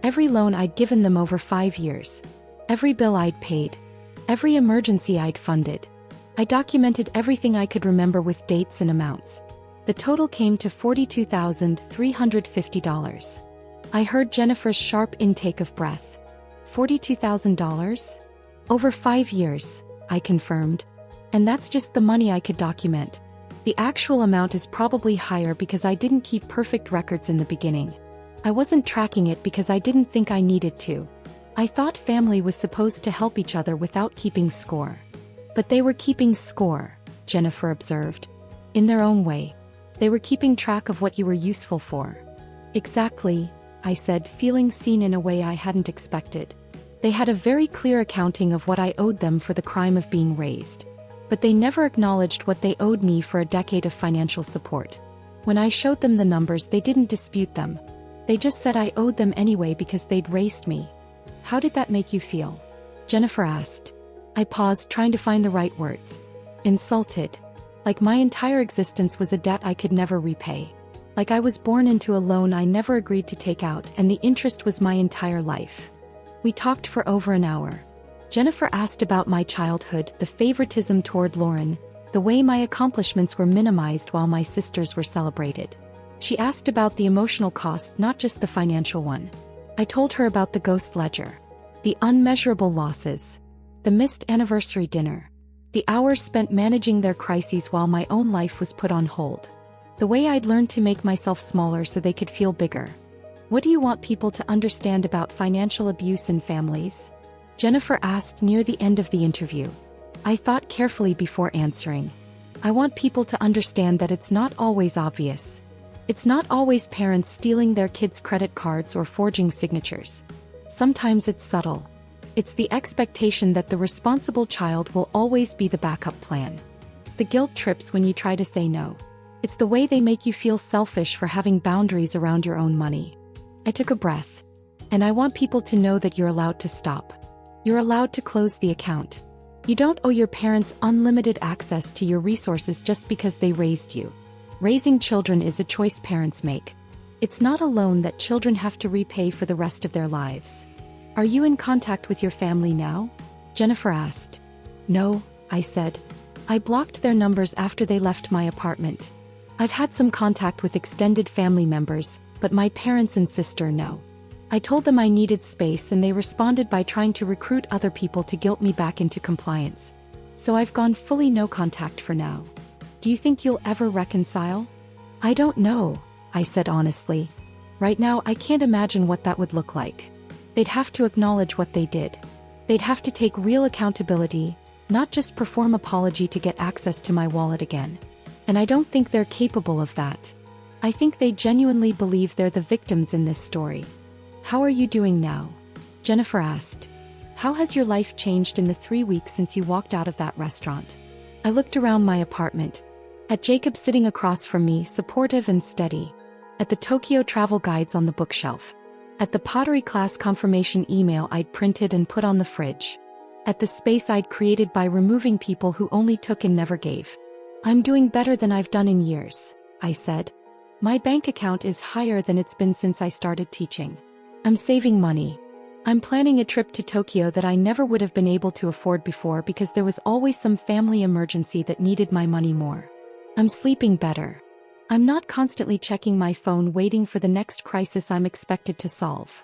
Every loan I'd given them over 5 years. Every bill I'd paid. Every emergency I'd funded. I documented everything I could remember with dates and amounts. The total came to $42,350. I heard Jennifer's sharp intake of breath. $42,000? Over 5 years, I confirmed. And that's just the money I could document. The actual amount is probably higher because I didn't keep perfect records in the beginning. I wasn't tracking it because I didn't think I needed to. I thought family was supposed to help each other without keeping score. But they were keeping score, Jennifer observed. In their own way. They were keeping track of what you were useful for. Exactly, I said, feeling seen in a way I hadn't expected. They had a very clear accounting of what I owed them for the crime of being raised. But they never acknowledged what they owed me for a decade of financial support. When I showed them the numbers, they didn't dispute them. They just said I owed them anyway because they'd raised me. How did that make you feel? Jennifer asked. I paused, trying to find the right words. Insulted. Like my entire existence was a debt I could never repay. Like I was born into a loan I never agreed to take out, and the interest was my entire life. We talked for over an hour. Jennifer asked about my childhood, the favoritism toward Lauren, the way my accomplishments were minimized while my sisters were celebrated. She asked about the emotional cost, not just the financial one. I told her about the ghost ledger, the unmeasurable losses, the missed anniversary dinner, the hours spent managing their crises while my own life was put on hold, the way I'd learned to make myself smaller so they could feel bigger. What do you want people to understand about financial abuse in families? Jennifer asked near the end of the interview. I thought carefully before answering. I want people to understand that it's not always obvious. It's not always parents stealing their kids' credit cards or forging signatures. Sometimes it's subtle. It's the expectation that the responsible child will always be the backup plan. It's the guilt trips when you try to say no. It's the way they make you feel selfish for having boundaries around your own money. I took a breath. And I want people to know that you're allowed to stop. You're allowed to close the account. You don't owe your parents unlimited access to your resources just because they raised you. Raising children is a choice parents make. It's not a loan that children have to repay for the rest of their lives. Are you in contact with your family now? Jennifer asked. No, I said. I blocked their numbers after they left my apartment. I've had some contact with extended family members, but my parents and sister no. I told them I needed space and they responded by trying to recruit other people to guilt me back into compliance. So I've gone fully no contact for now. Do you think you'll ever reconcile? I don't know, I said honestly. Right now I can't imagine what that would look like. They'd have to acknowledge what they did. They'd have to take real accountability, not just perform apology to get access to my wallet again. And I don't think they're capable of that. I think they genuinely believe they're the victims in this story. How are you doing now? Jennifer asked. How has your life changed in the 3 weeks since you walked out of that restaurant? I looked around my apartment. At Jacob sitting across from me, supportive and steady. At the Tokyo travel guides on the bookshelf. At the pottery class confirmation email I'd printed and put on the fridge. At the space I'd created by removing people who only took and never gave. I'm doing better than I've done in years, I said. My bank account is higher than it's been since I started teaching. I'm saving money. I'm planning a trip to Tokyo that I never would have been able to afford before because there was always some family emergency that needed my money more. I'm sleeping better. I'm not constantly checking my phone waiting for the next crisis I'm expected to solve.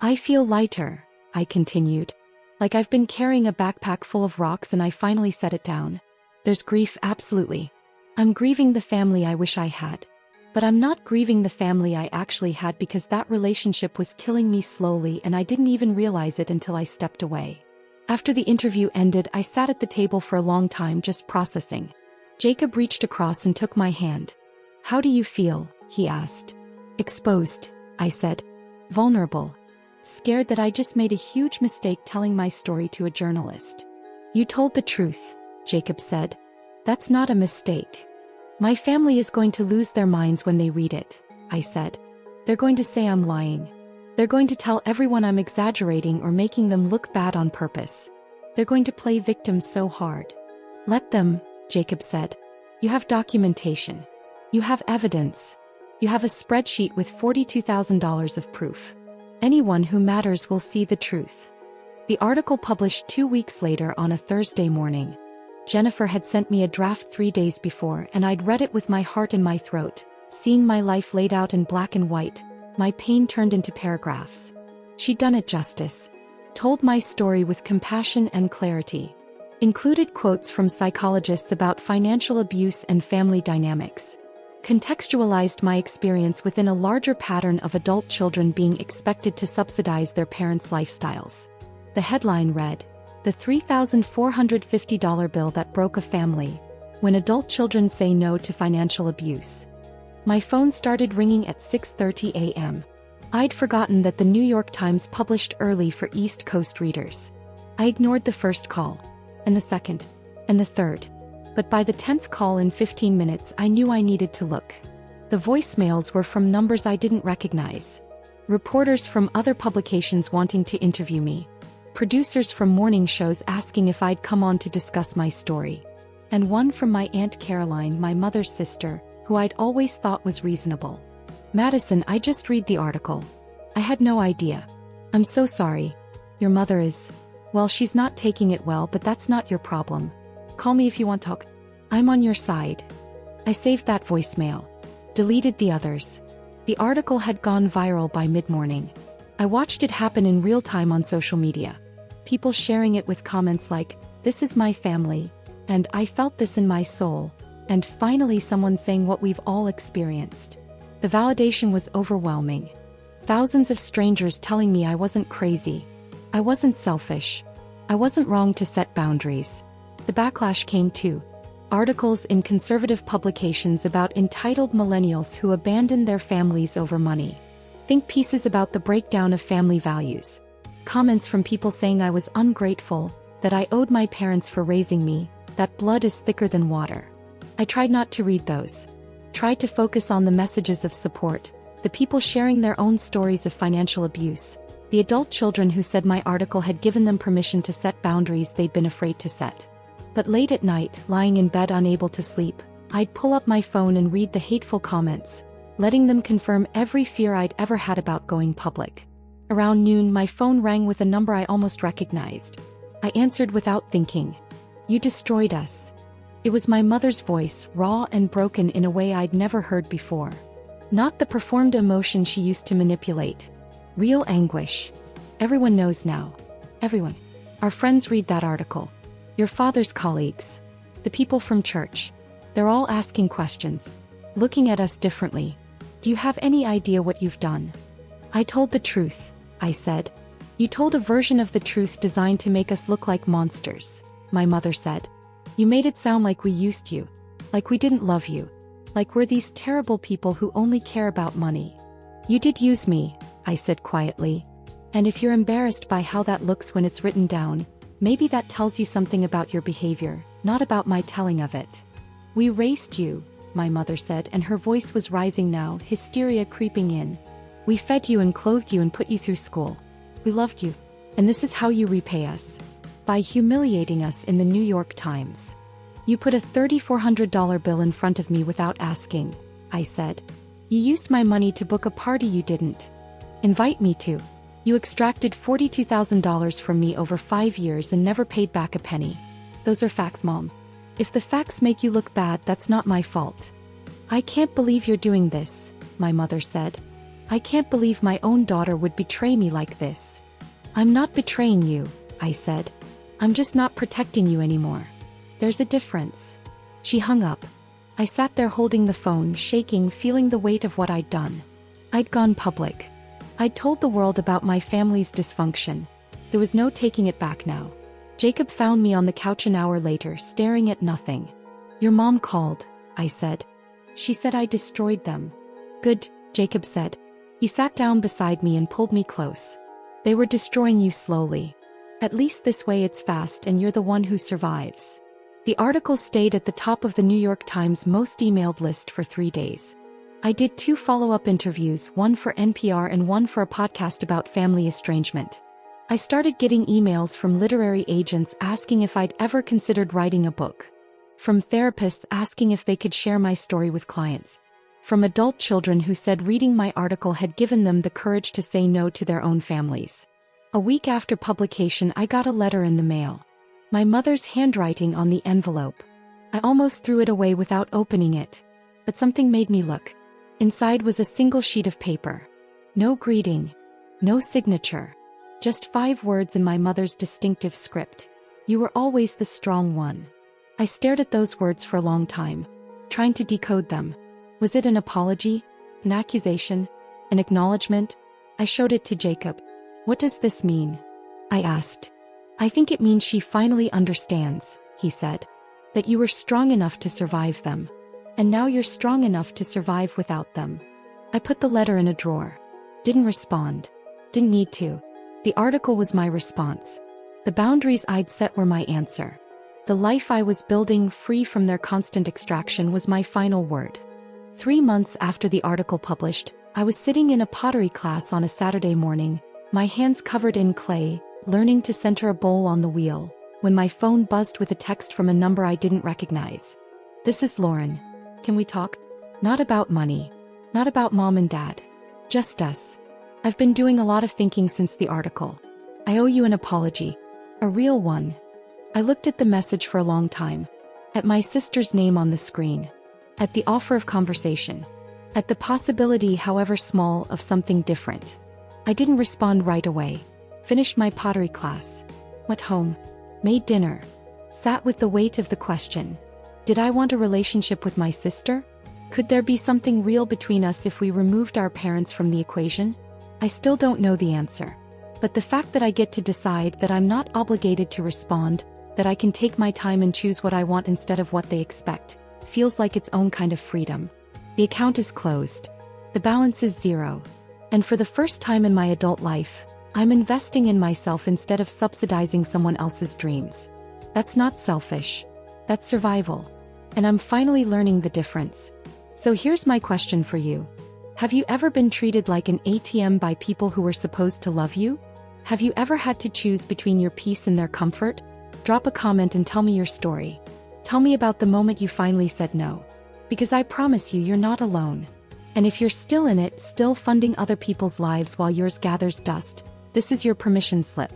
I feel lighter, I continued. Like I've been carrying a backpack full of rocks and I finally set it down. There's grief, absolutely. I'm grieving the family I wish I had. But I'm not grieving the family I actually had because that relationship was killing me slowly and I didn't even realize it until I stepped away. After the interview ended, I sat at the table for a long time just processing. Jacob reached across and took my hand. How do you feel? He asked. Exposed, I said. Vulnerable. Scared that I just made a huge mistake telling my story to a journalist. You told the truth, Jacob said. That's not a mistake. My family is going to lose their minds when they read it, I said. They're going to say I'm lying. They're going to tell everyone I'm exaggerating or making them look bad on purpose. They're going to play victim so hard. Let them, Jacob said. You have documentation. You have evidence. You have a spreadsheet with $42,000 of proof. Anyone who matters will see the truth. The article published 2 weeks later on a Thursday morning. Jennifer had sent me a draft 3 days before and I'd read it with my heart in my throat, seeing my life laid out in black and white, my pain turned into paragraphs. She'd done it justice. Told my story with compassion and clarity. Included quotes from psychologists about financial abuse and family dynamics. Contextualized my experience within a larger pattern of adult children being expected to subsidize their parents' lifestyles. The headline read, "The $3,450 bill that broke a family. When adult children say no to financial abuse." My phone started ringing at 6:30 a.m. I'd forgotten that the New York Times published early for East Coast readers. I ignored the first call, and the second, and the third. But by the 10th call in 15 minutes I knew I needed to look. The voicemails were from numbers I didn't recognize. Reporters from other publications wanting to interview me. Producers from morning shows asking if I'd come on to discuss my story. And one from my Aunt Caroline, my mother's sister, who I'd always thought was reasonable. "Madison, I just read the article. I had no idea. I'm so sorry. Your mother is... well, she's not taking it well, but that's not your problem. Call me if you want to talk. I'm on your side." I saved that voicemail. Deleted the others. The article had gone viral by mid-morning. I watched it happen in real time on social media. People sharing it with comments like, "This is my family," and "I felt this in my soul," and finally someone saying what we've all experienced. The validation was overwhelming. Thousands of strangers telling me I wasn't crazy. I wasn't selfish. I wasn't wrong to set boundaries. The backlash came too. Articles in conservative publications about entitled millennials who abandoned their families over money. Think pieces about the breakdown of family values. Comments from people saying I was ungrateful, that I owed my parents for raising me, that blood is thicker than water. I tried not to read those. Tried to focus on the messages of support, the people sharing their own stories of financial abuse, the adult children who said my article had given them permission to set boundaries they'd been afraid to set. But late at night, lying in bed unable to sleep, I'd pull up my phone and read the hateful comments, letting them confirm every fear I'd ever had about going public. Around noon, my phone rang with a number I almost recognized. I answered without thinking. "You destroyed us." It was my mother's voice, raw and broken in a way I'd never heard before. Not the performed emotion she used to manipulate. Real anguish. Everyone knows now. Everyone. Our friends read that article. Your father's colleagues. The people from church. They're all asking questions. Looking at us differently. "Do you have any idea what you've done?" "I told the truth," I said. "You told a version of the truth designed to make us look like monsters," my mother said. "You made it sound like we used you. Like we didn't love you. Like we're these terrible people who only care about money." "You did use me," I said quietly. "And if you're embarrassed by how that looks when it's written down, maybe that tells you something about your behavior, not about my telling of it." "We raised you," my mother said, and her voice was rising now, hysteria creeping in. "We fed you and clothed you and put you through school. We loved you. And this is how you repay us. By humiliating us in the New York Times. You put a $3,400 bill in front of me without asking," I said. "You used my money to book a party you didn't invite me to. You extracted $42,000 from me over 5 years and never paid back a penny. Those are facts, Mom. If the facts make you look bad, that's not my fault." "I can't believe you're doing this," my mother said. "I can't believe my own daughter would betray me like this." "I'm not betraying you," I said. "I'm just not protecting you anymore. There's a difference." She hung up. I sat there holding the phone, shaking, feeling the weight of what I'd done. I'd gone public. I'd told the world about my family's dysfunction. There was no taking it back now. Jacob found me on the couch an hour later, staring at nothing. "Your mom called," I said. "She said I destroyed them." "Good," Jacob said. He sat down beside me and pulled me close. "They were destroying you slowly. At least this way it's fast and you're the one who survives." The article stayed at the top of the New York Times most emailed list for 3 days. I did 2 follow-up interviews, one for NPR and one for a podcast about family estrangement. I started getting emails from literary agents asking if I'd ever considered writing a book. From therapists asking if they could share my story with clients. From adult children who said reading my article had given them the courage to say no to their own families. A week after publication, I got a letter in the mail. My mother's handwriting on the envelope. I almost threw it away without opening it. But something made me look. Inside was a single sheet of paper. No greeting. No signature. Just 5 words in my mother's distinctive script. "You were always the strong one." I stared at those words for a long time, trying to decode them. Was it an apology? An accusation? An acknowledgement? I showed it to Jacob. "What does this mean?" I asked. "I think it means she finally understands," he said. "That you were strong enough to survive them. And now you're strong enough to survive without them." I put the letter in a drawer. Didn't respond. Didn't need to. The article was my response. The boundaries I'd set were my answer. The life I was building free from their constant extraction was my final word. 3 months after the article published, I was sitting in a pottery class on a Saturday morning, my hands covered in clay, learning to center a bowl on the wheel, when my phone buzzed with a text from a number I didn't recognize. "This is Lauren. Can we talk? Not about money. Not about mom and dad. Just us. I've been doing a lot of thinking since the article. I owe you an apology. A real one." I looked at the message for a long time. At my sister's name on the screen. At the offer of conversation. At the possibility, however small, of something different. I didn't respond right away. Finished my pottery class. Went home. Made dinner. Sat with the weight of the question. Did I want a relationship with my sister? Could there be something real between us if we removed our parents from the equation? I still don't know the answer. But the fact that I get to decide, that I'm not obligated to respond, that I can take my time and choose what I want instead of what they expect, feels like its own kind of freedom. The account is closed. The balance is zero. And for the first time in my adult life, I'm investing in myself instead of subsidizing someone else's dreams. That's not selfish. That's survival. And I'm finally learning the difference. So here's my question for you. Have you ever been treated like an ATM by people who were supposed to love you? Have you ever had to choose between your peace and their comfort? Drop a comment and tell me your story. Tell me about the moment you finally said no. Because I promise you, you're not alone. And if you're still in it, still funding other people's lives while yours gathers dust, this is your permission slip.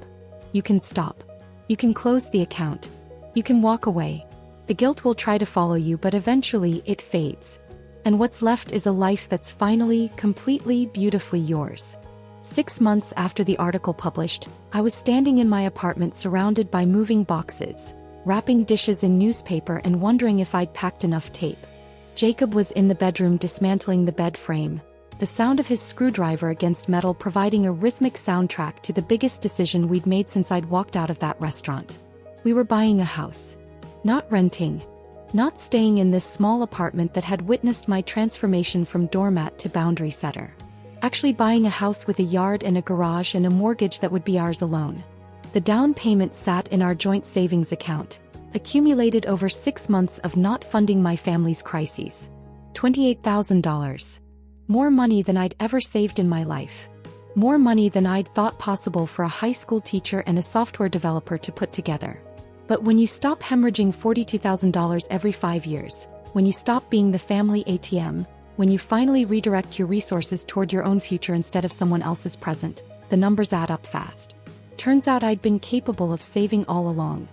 You can stop. You can close the account. You can walk away. The guilt will try to follow you, but eventually it fades. And what's left is a life that's finally, completely, beautifully yours. 6 months after the article published, I was standing in my apartment surrounded by moving boxes, wrapping dishes in newspaper and wondering if I'd packed enough tape. Jacob was in the bedroom dismantling the bed frame, the sound of his screwdriver against metal providing a rhythmic soundtrack to the biggest decision we'd made since I'd walked out of that restaurant. We were buying a house. Not renting. Not staying in this small apartment that had witnessed my transformation from doormat to boundary setter. Actually buying a house with a yard and a garage and a mortgage that would be ours alone. The down payment sat in our joint savings account, accumulated over 6 months of not funding my family's crises. $28,000. More money than I'd ever saved in my life. More money than I'd thought possible for a high school teacher and a software developer to put together. But when you stop hemorrhaging $42,000 every 5 years, when you stop being the family ATM, when you finally redirect your resources toward your own future instead of someone else's present, the numbers add up fast. Turns out I'd been capable of saving all along.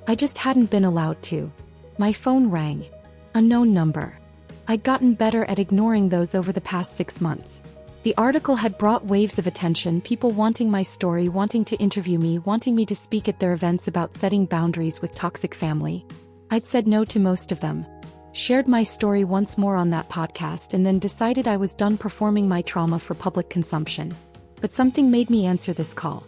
I just hadn't been allowed to. My phone rang. Unknown number. I'd gotten better at ignoring those over the past 6 months. The article had brought waves of attention, people wanting my story, wanting to interview me, wanting me to speak at their events about setting boundaries with toxic family. I'd said no to most of them. Shared my story once more on that podcast and then decided I was done performing my trauma for public consumption. But something made me answer this call.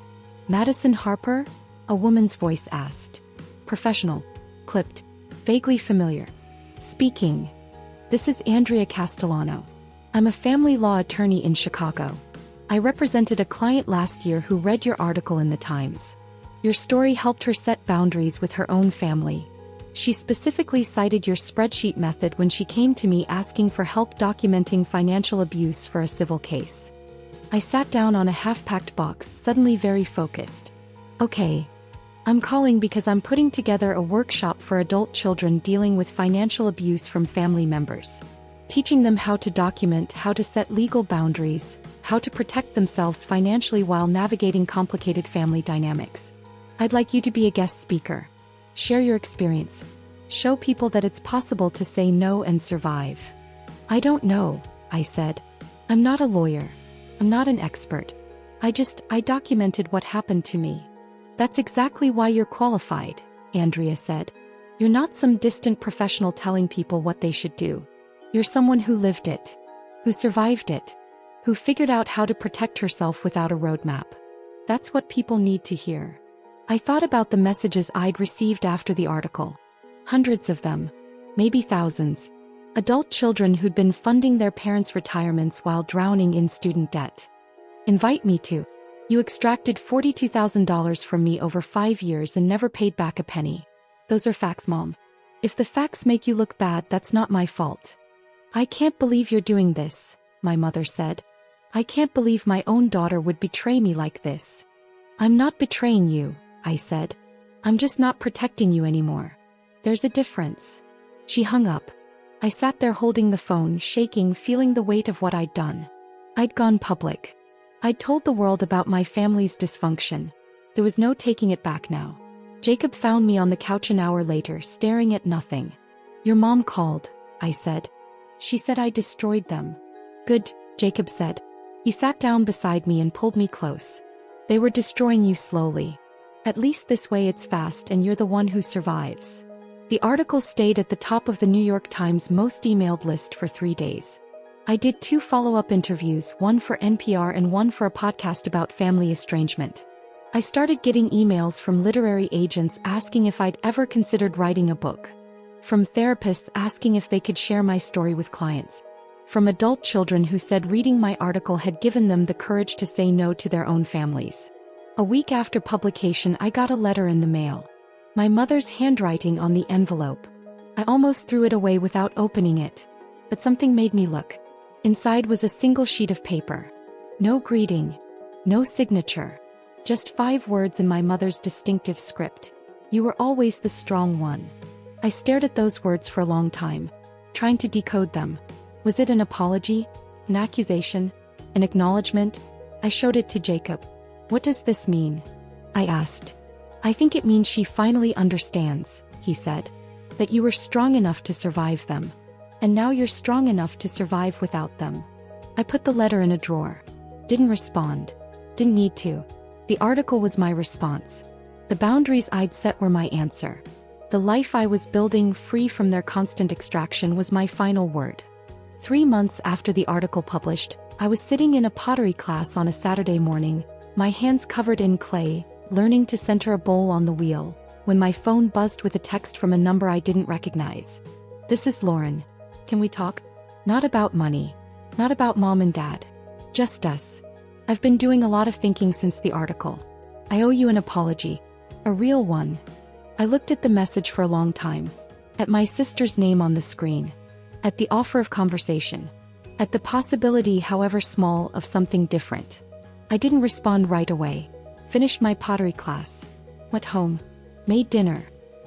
"Madison Harper?" a woman's voice asked. Professional. Clipped. Vaguely familiar. Speaking. "This is Andrea Castellano. I'm a family law attorney in Chicago. I represented a client last year who read your article in the Times. Your story helped her set boundaries with her own family. She specifically cited your spreadsheet method when she came to me asking for help documenting financial abuse for a civil case." I sat down on a half-packed box, suddenly very focused. "Okay. I'm calling because I'm putting together a workshop for adult children dealing with financial abuse from family members. Teaching them how to document, how to set legal boundaries, how to protect themselves financially while navigating complicated family dynamics. I'd like you to be a guest speaker. Share your experience. Show people that it's possible to say no and survive." "I don't know," I said. "I'm not a lawyer. I'm not an expert. I documented what happened to me." "That's exactly why you're qualified," Andrea said. "You're not some distant professional telling people what they should do. You're someone who lived it, who survived it, who figured out how to protect herself without a roadmap. That's what people need to hear." I thought about the messages I'd received after the article. Hundreds of them. Maybe thousands. Adult children who'd been funding their parents' retirements while drowning in student debt. Invite me to. You extracted $42,000 from me over 5 years and never paid back a penny. Those are facts, Mom. If the facts make you look bad, that's not my fault. I can't believe you're doing this, my mother said. I can't believe my own daughter would betray me like this. I'm not betraying you, I said. I'm just not protecting you anymore. There's a difference. She hung up. I sat there holding the phone, shaking, feeling the weight of what I'd done. I'd gone public. I'd told the world about my family's dysfunction. There was no taking it back now. Jacob found me on the couch an hour later, staring at nothing. Your mom called, I said. She said I destroyed them. Good, Jacob said. He sat down beside me and pulled me close. They were destroying you slowly. At least this way it's fast and you're the one who survives. The article stayed at the top of the New York Times most emailed list for 3 days. I did 2 follow-up interviews, one for NPR and one for a podcast about family estrangement. I started getting emails from literary agents asking if I'd ever considered writing a book. From therapists asking if they could share my story with clients. From adult children who said reading my article had given them the courage to say no to their own families. A week after publication, I got a letter in the mail. My mother's handwriting on the envelope. I almost threw it away without opening it. But something made me look. Inside was a single sheet of paper. No greeting. No signature. Just 5 words in my mother's distinctive script. You were always the strong one. I stared at those words for a long time, trying to decode them. Was it an apology? An accusation? An acknowledgement? I showed it to Jacob. What does this mean? I asked. I think it means she finally understands, he said. That you were strong enough to survive them. And now you're strong enough to survive without them. I put the letter in a drawer. Didn't respond. Didn't need to. The article was my response. The boundaries I'd set were my answer. The life I was building free from their constant extraction was my final word. 3 months after the article published, I was sitting in a pottery class on a Saturday morning, my hands covered in clay, learning to center a bowl on the wheel, when my phone buzzed with a text from a number I didn't recognize. This is Lauren. Can we talk? Not about money. Not about mom and dad. Just us. I've been doing a lot of thinking since the article. I owe you an apology. A real one. I looked at the message for a long time. At my sister's name on the screen. At the offer of conversation. At the possibility, however small, of something different. I didn't respond right away. Finished my pottery class. Went home. Made dinner.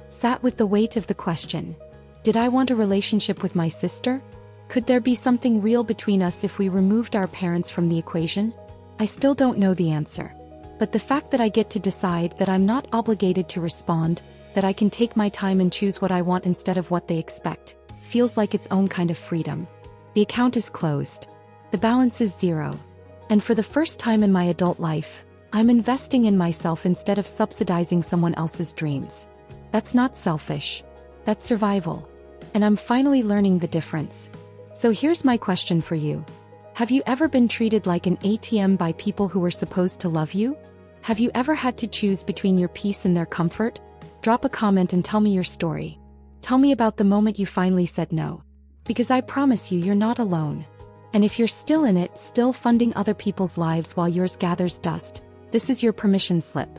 Sat with the weight of the question. Did I want a relationship with my sister? Could there be something real between us if we removed our parents from the equation? I still don't know the answer. But the fact that I get to decide, that I'm not obligated to respond, that I can take my time and choose what I want instead of what they expect, feels like its own kind of freedom. The account is closed. The balance is 0. And for the first time in my adult life, I'm investing in myself instead of subsidizing someone else's dreams. That's not selfish. That's survival. And I'm finally learning the difference. So here's my question for you. Have you ever been treated like an ATM by people who were supposed to love you? Have you ever had to choose between your peace and their comfort? Drop a comment and tell me your story. Tell me about the moment you finally said no. Because I promise you, you're not alone. And if you're still in it, still funding other people's lives while yours gathers dust, this is your permission slip.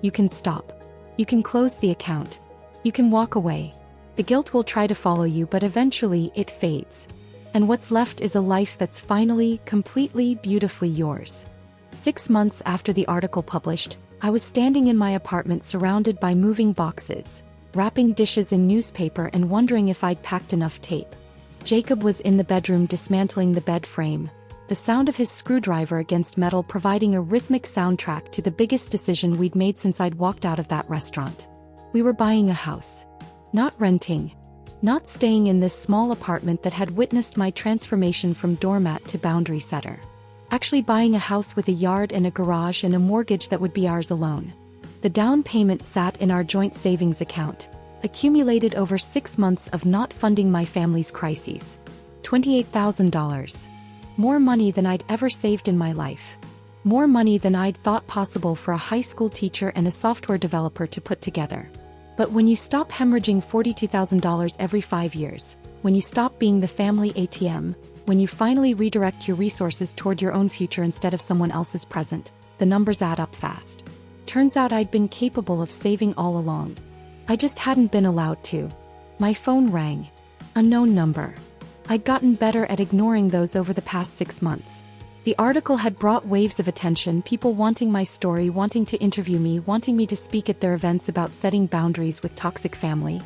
You can stop. You can close the account. You can walk away. The guilt will try to follow you, but eventually it fades. And what's left is a life that's finally, completely, beautifully yours. 6 months after the article published, I was standing in my apartment surrounded by moving boxes, wrapping dishes in newspaper and wondering if I'd packed enough tape. Jacob was in the bedroom dismantling the bed frame, the sound of his screwdriver against metal providing a rhythmic soundtrack to the biggest decision we'd made since I'd walked out of that restaurant. We were buying a house. Not renting. Not staying in this small apartment that had witnessed my transformation from doormat to boundary setter. Actually buying a house with a yard and a garage and a mortgage that would be ours alone. The down payment sat in our joint savings account, accumulated over 6 months of not funding my family's crises. $28,000. More money than I'd ever saved in my life. More money than I'd thought possible for a high school teacher and a software developer to put together. But when you stop hemorrhaging $42,000 every 5 years, when you stop being the family ATM, when you finally redirect your resources toward your own future instead of someone else's present, the numbers add up fast. Turns out I'd been capable of saving all along. I just hadn't been allowed to. My phone rang. Unknown number. I'd gotten better at ignoring those over the past 6 months. The article had brought waves of attention, people wanting my story, wanting to interview me, wanting me to speak at their events about setting boundaries with toxic family.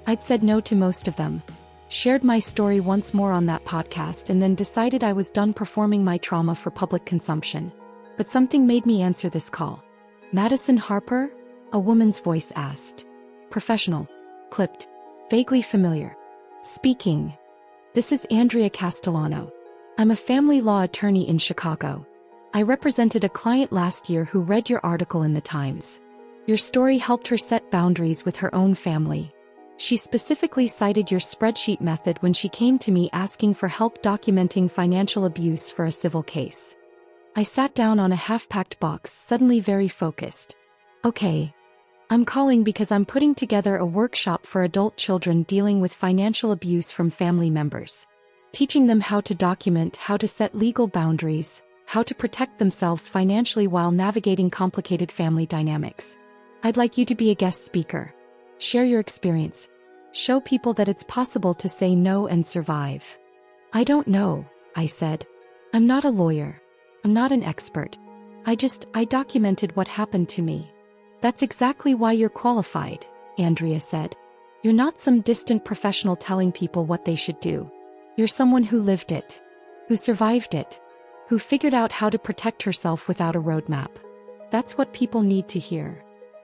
I'd said no to most of them. Shared my story once more on that podcast and then decided I was done performing my trauma for public consumption. But something made me answer this call. Madison Harper? A woman's voice asked. Professional. Clipped. Vaguely familiar. Speaking. This is Andrea Castellano. I'm a family law attorney in Chicago. I represented a client last year who read your article in the Times. Your story helped her set boundaries with her own family. She specifically cited your spreadsheet method when she came to me asking for help documenting financial abuse for a civil case. I sat down on a half-packed box, suddenly very focused. Okay. I'm calling because I'm putting together a workshop for adult children dealing with financial abuse from family members. Teaching them how to document, how to set legal boundaries, how to protect themselves financially while navigating complicated family dynamics. I'd like you to be a guest speaker. Share your experience. Show people that it's possible to say no and survive. I don't know, I said. I'm not a lawyer. I'm not an expert. I documented what happened to me. That's exactly why you're qualified, Andrea said. You're not some distant professional telling people what they should do. You're someone who lived it, who survived it, who figured out how to protect herself without a roadmap. That's what people need to hear.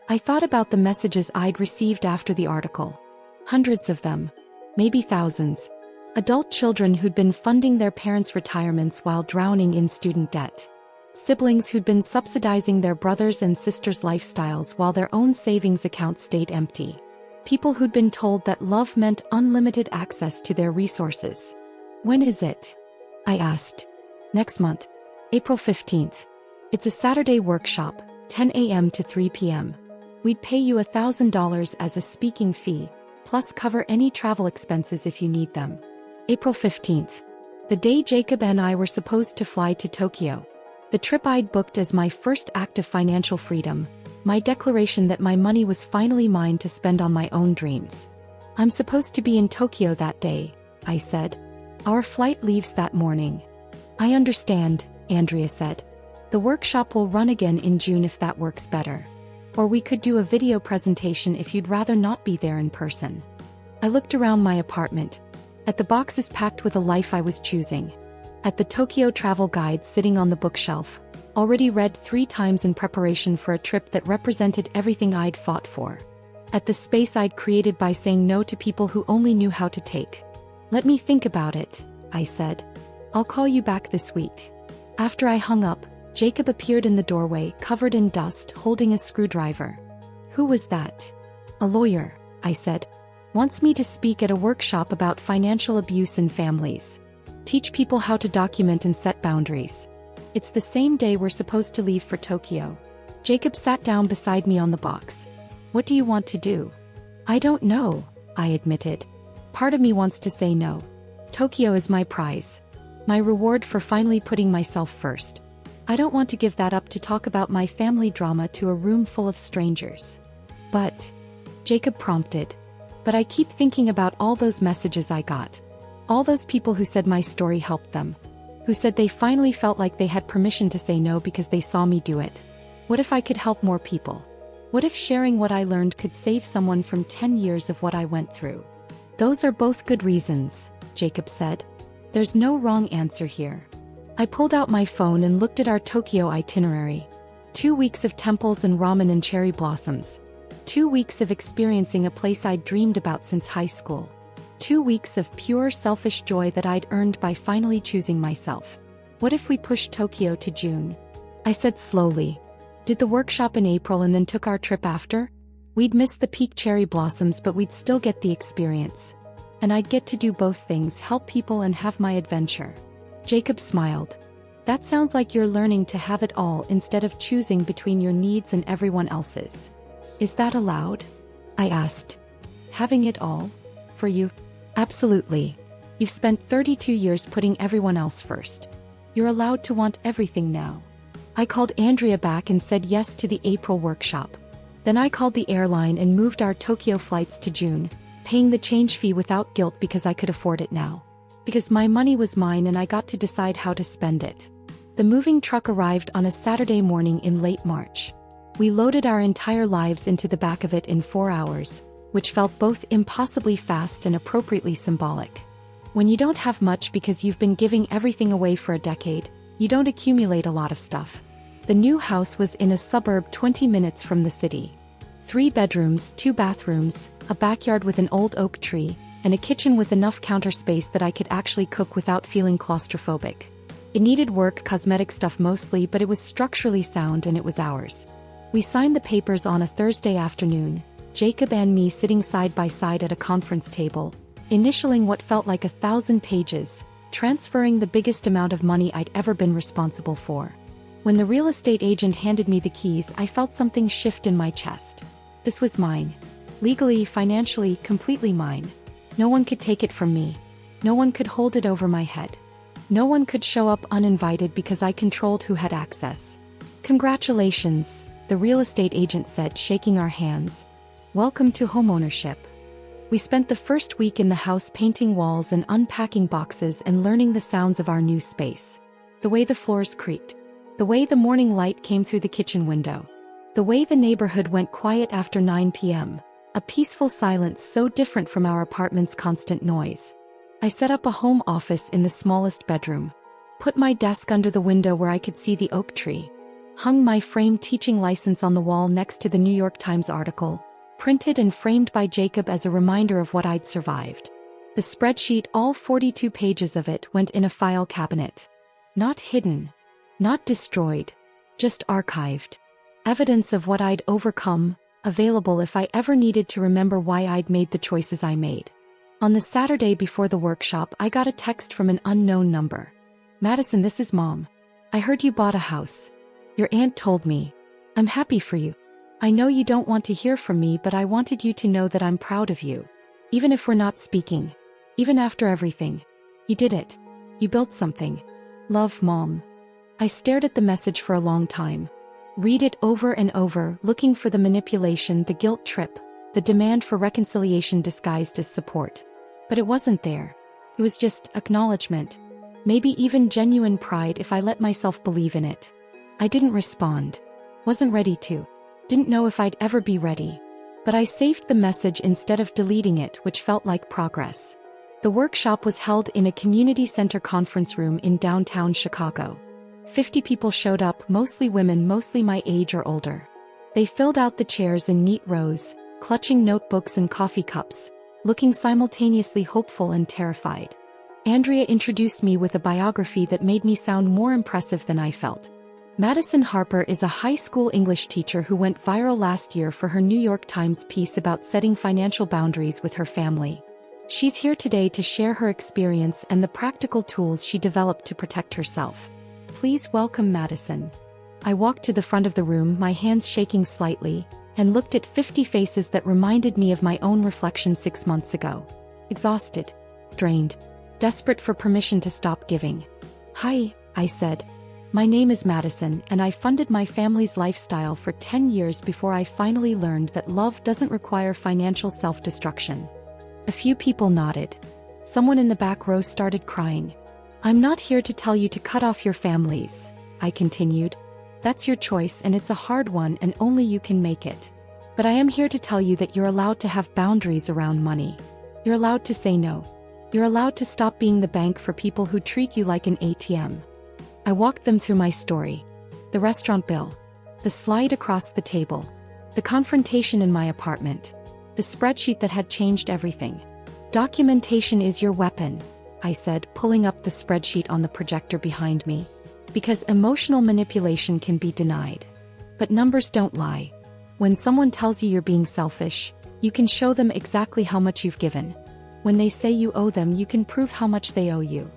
I thought about the messages I'd received after the article. Hundreds of them, maybe thousands. Adult children who'd been funding their parents' retirements while drowning in student debt. Siblings who'd been subsidizing their brothers' and sisters' lifestyles while their own savings accounts stayed empty. People who'd been told that love meant unlimited access to their resources. When is it? I asked. Next month. April 15th. It's a Saturday workshop, 10 a.m. to 3 p.m. We'd pay you $1,000 as a speaking fee, plus cover any travel expenses if you need them. April 15th. The day Jacob and I were supposed to fly to Tokyo. The trip I'd booked as my first act of financial freedom, my declaration that my money was finally mine to spend on my own dreams. I'm supposed to be in Tokyo that day, I said. Our flight leaves that morning. I understand, Andrea said. The workshop will run again in June if that works better. Or we could do a video presentation if you'd rather not be there in person. I looked around my apartment. At the boxes packed with a life I was choosing. At the Tokyo travel guide sitting on the bookshelf, already read 3 times in preparation for a trip that represented everything I'd fought for. At the space I'd created by saying no to people who only knew how to take. Let me think about it, I said. I'll call you back this week. After I hung up, Jacob appeared in the doorway, covered in dust, holding a screwdriver. Who was that? A lawyer, I said. Wants me to speak at a workshop about financial abuse in families. Teach people how to document and set boundaries. It's the same day we're supposed to leave for Tokyo. Jacob sat down beside me on the box. What do you want to do? I don't know, I admitted. Part of me wants to say no. Tokyo is my prize. My reward for finally putting myself first. I don't want to give that up to talk about my family drama to a room full of strangers. But, Jacob prompted. But I keep thinking about all those messages I got. All those people who said my story helped them. Who said they finally felt like they had permission to say no because they saw me do it. What if I could help more people? What if sharing what I learned could save someone from 10 years of what I went through? Those are both good reasons, Jacob said. There's no wrong answer here. I pulled out my phone and looked at our Tokyo itinerary. 2 weeks of temples and ramen and cherry blossoms. 2 weeks of experiencing a place I'd dreamed about since high school. 2 weeks of pure selfish joy that I'd earned by finally choosing myself. What if we pushed Tokyo to June? I said slowly. Did the workshop in April and then took our trip after? We'd miss the peak cherry blossoms, but we'd still get the experience. And I'd get to do both things, help people and have my adventure. Jacob smiled. That sounds like you're learning to have it all instead of choosing between your needs and everyone else's. Is that allowed? I asked. Having it all? For you? Absolutely, You've spent 32 years putting everyone else first. You're allowed to want everything now. I called Andrea back and said yes to the April workshop. Then I called the airline and moved our Tokyo flights to June, paying the change fee without guilt because I could afford it now. Because my money was mine and I got to decide how to spend it. The moving truck arrived on a Saturday morning in late March. We loaded our entire lives into the back of it in 4 hours, which felt both impossibly fast and appropriately symbolic. When you don't have much because you've been giving everything away for a decade, you don't accumulate a lot of stuff. The new house was in a suburb 20 minutes from the city. 3 bedrooms, 2 bathrooms, a backyard with an old oak tree, and a kitchen with enough counter space that I could actually cook without feeling claustrophobic. It needed work, cosmetic stuff mostly, but it was structurally sound and it was ours. We signed the papers on a Thursday afternoon, Jacob and me sitting side by side at a conference table, initialing what felt like 1,000 pages, transferring the biggest amount of money I'd ever been responsible for. When the real estate agent handed me the keys, I felt something shift in my chest. This was mine. Legally, financially, completely mine. No one could take it from me. No one could hold it over my head. No one could show up uninvited because I controlled who had access. Congratulations, the real estate agent said, shaking our hands. Welcome to homeownership. We spent the first week in the house painting walls and unpacking boxes and learning the sounds of our new space. The way the floors creaked. The way the morning light came through the kitchen window. The way the neighborhood went quiet after 9 p.m. A peaceful silence so different from our apartment's constant noise. I set up a home office in the smallest bedroom. Put my desk under the window where I could see the oak tree. Hung my framed teaching license on the wall next to the New York Times article, printed and framed by Jacob as a reminder of what I'd survived. The spreadsheet, all 42 pages of it, went in a file cabinet. Not hidden. Not destroyed. Just archived. Evidence of what I'd overcome, available if I ever needed to remember why I'd made the choices I made. On the Saturday before the workshop, I got a text from an unknown number. Madison, this is Mom. I heard you bought a house. Your aunt told me. I'm happy for you. I know you don't want to hear from me, but I wanted you to know that I'm proud of you. Even if we're not speaking. Even after everything. You did it. You built something. Love, Mom. I stared at the message for a long time. Read it over and over, looking for the manipulation, the guilt trip, the demand for reconciliation disguised as support. But it wasn't there. It was just acknowledgement. Maybe even genuine pride if I let myself believe in it. I didn't respond. Wasn't ready to. Didn't know if I'd ever be ready. But I saved the message instead of deleting it, which felt like progress. The workshop was held in a community center conference room in downtown Chicago. 50 people showed up, mostly women, mostly my age or older. They filled out the chairs in neat rows, clutching notebooks and coffee cups, looking simultaneously hopeful and terrified. Andrea introduced me with a biography that made me sound more impressive than I felt. Madison Harper is a high school English teacher who went viral last year for her New York Times piece about setting financial boundaries with her family. She's here today to share her experience and the practical tools she developed to protect herself. Please welcome Madison. I walked to the front of the room, my hands shaking slightly, and looked at 50 faces that reminded me of my own reflection 6 months ago. Exhausted. Drained. Desperate for permission to stop giving. Hi, I said. My name is Madison, and I funded my family's lifestyle for 10 years before I finally learned that love doesn't require financial self-destruction. A few people nodded. Someone in the back row started crying. I'm not here to tell you to cut off your families, I continued. That's your choice and it's a hard one and only you can make it. But I am here to tell you that you're allowed to have boundaries around money. You're allowed to say no. You're allowed to stop being the bank for people who treat you like an ATM. I walked them through my story. The restaurant bill. The slide across the table. The confrontation in my apartment. The spreadsheet that had changed everything. Documentation is your weapon, I said, pulling up the spreadsheet on the projector behind me. Because emotional manipulation can be denied. But numbers don't lie. When someone tells you you're being selfish, you can show them exactly how much you've given. When they say you owe them, you can prove how much they owe you.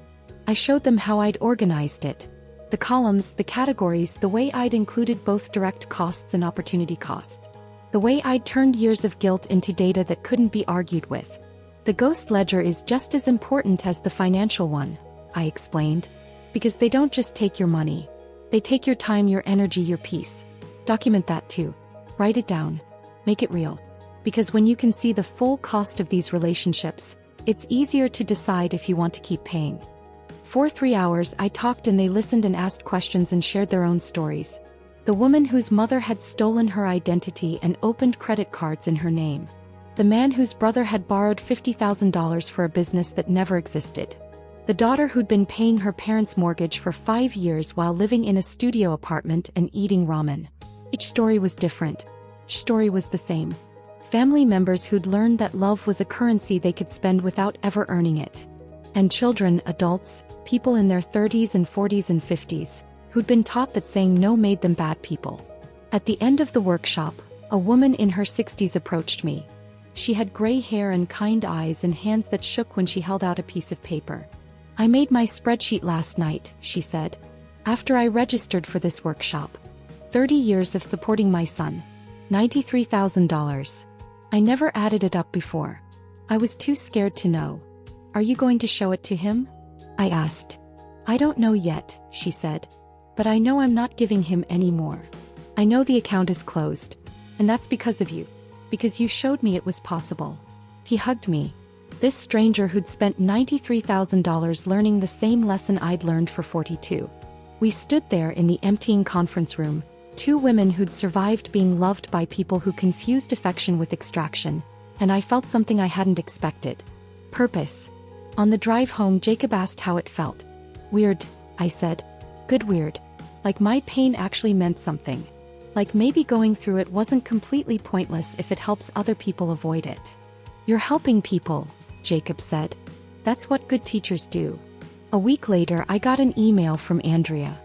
I showed them how I'd organized it. The columns, the categories, the way I'd included both direct costs and opportunity costs. The way I'd turned years of guilt into data that couldn't be argued with. The ghost ledger is just as important as the financial one, I explained. Because they don't just take your money. They take your time, your energy, your peace. Document that too. Write it down. Make it real. Because when you can see the full cost of these relationships, it's easier to decide if you want to keep paying. For 3 hours, I talked and they listened and asked questions and shared their own stories. The woman whose mother had stolen her identity and opened credit cards in her name. The man whose brother had borrowed $50,000 for a business that never existed. The daughter who'd been paying her parents' mortgage for 5 years while living in a studio apartment and eating ramen. Each story was different. Each story was the same. Family members who'd learned that love was a currency they could spend without ever earning it. And children, adults, people in their 30s and 40s and 50s, who'd been taught that saying no made them bad people. At the end of the workshop, a woman in her 60s approached me. She had gray hair and kind eyes and hands that shook when she held out a piece of paper. I made my spreadsheet last night, she said, after I registered for this workshop. 30 years of supporting my son. $93,000. I never added it up before. I was too scared to know. Are you going to show it to him? I asked. I don't know yet, she said. But I know I'm not giving him any more. I know the account is closed. And that's because of you. Because you showed me it was possible. He hugged me. This stranger who'd spent $93,000 learning the same lesson I'd learned for 42. We stood there in the emptying conference room, two women who'd survived being loved by people who confused affection with extraction, and I felt something I hadn't expected. Purpose. On the drive home, Jacob asked how it felt. Weird, I said. Good weird. Like my pain actually meant something. Like maybe going through it wasn't completely pointless if it helps other people avoid it. You're helping people, Jacob said. That's what good teachers do. A week later, I got an email from Andrea.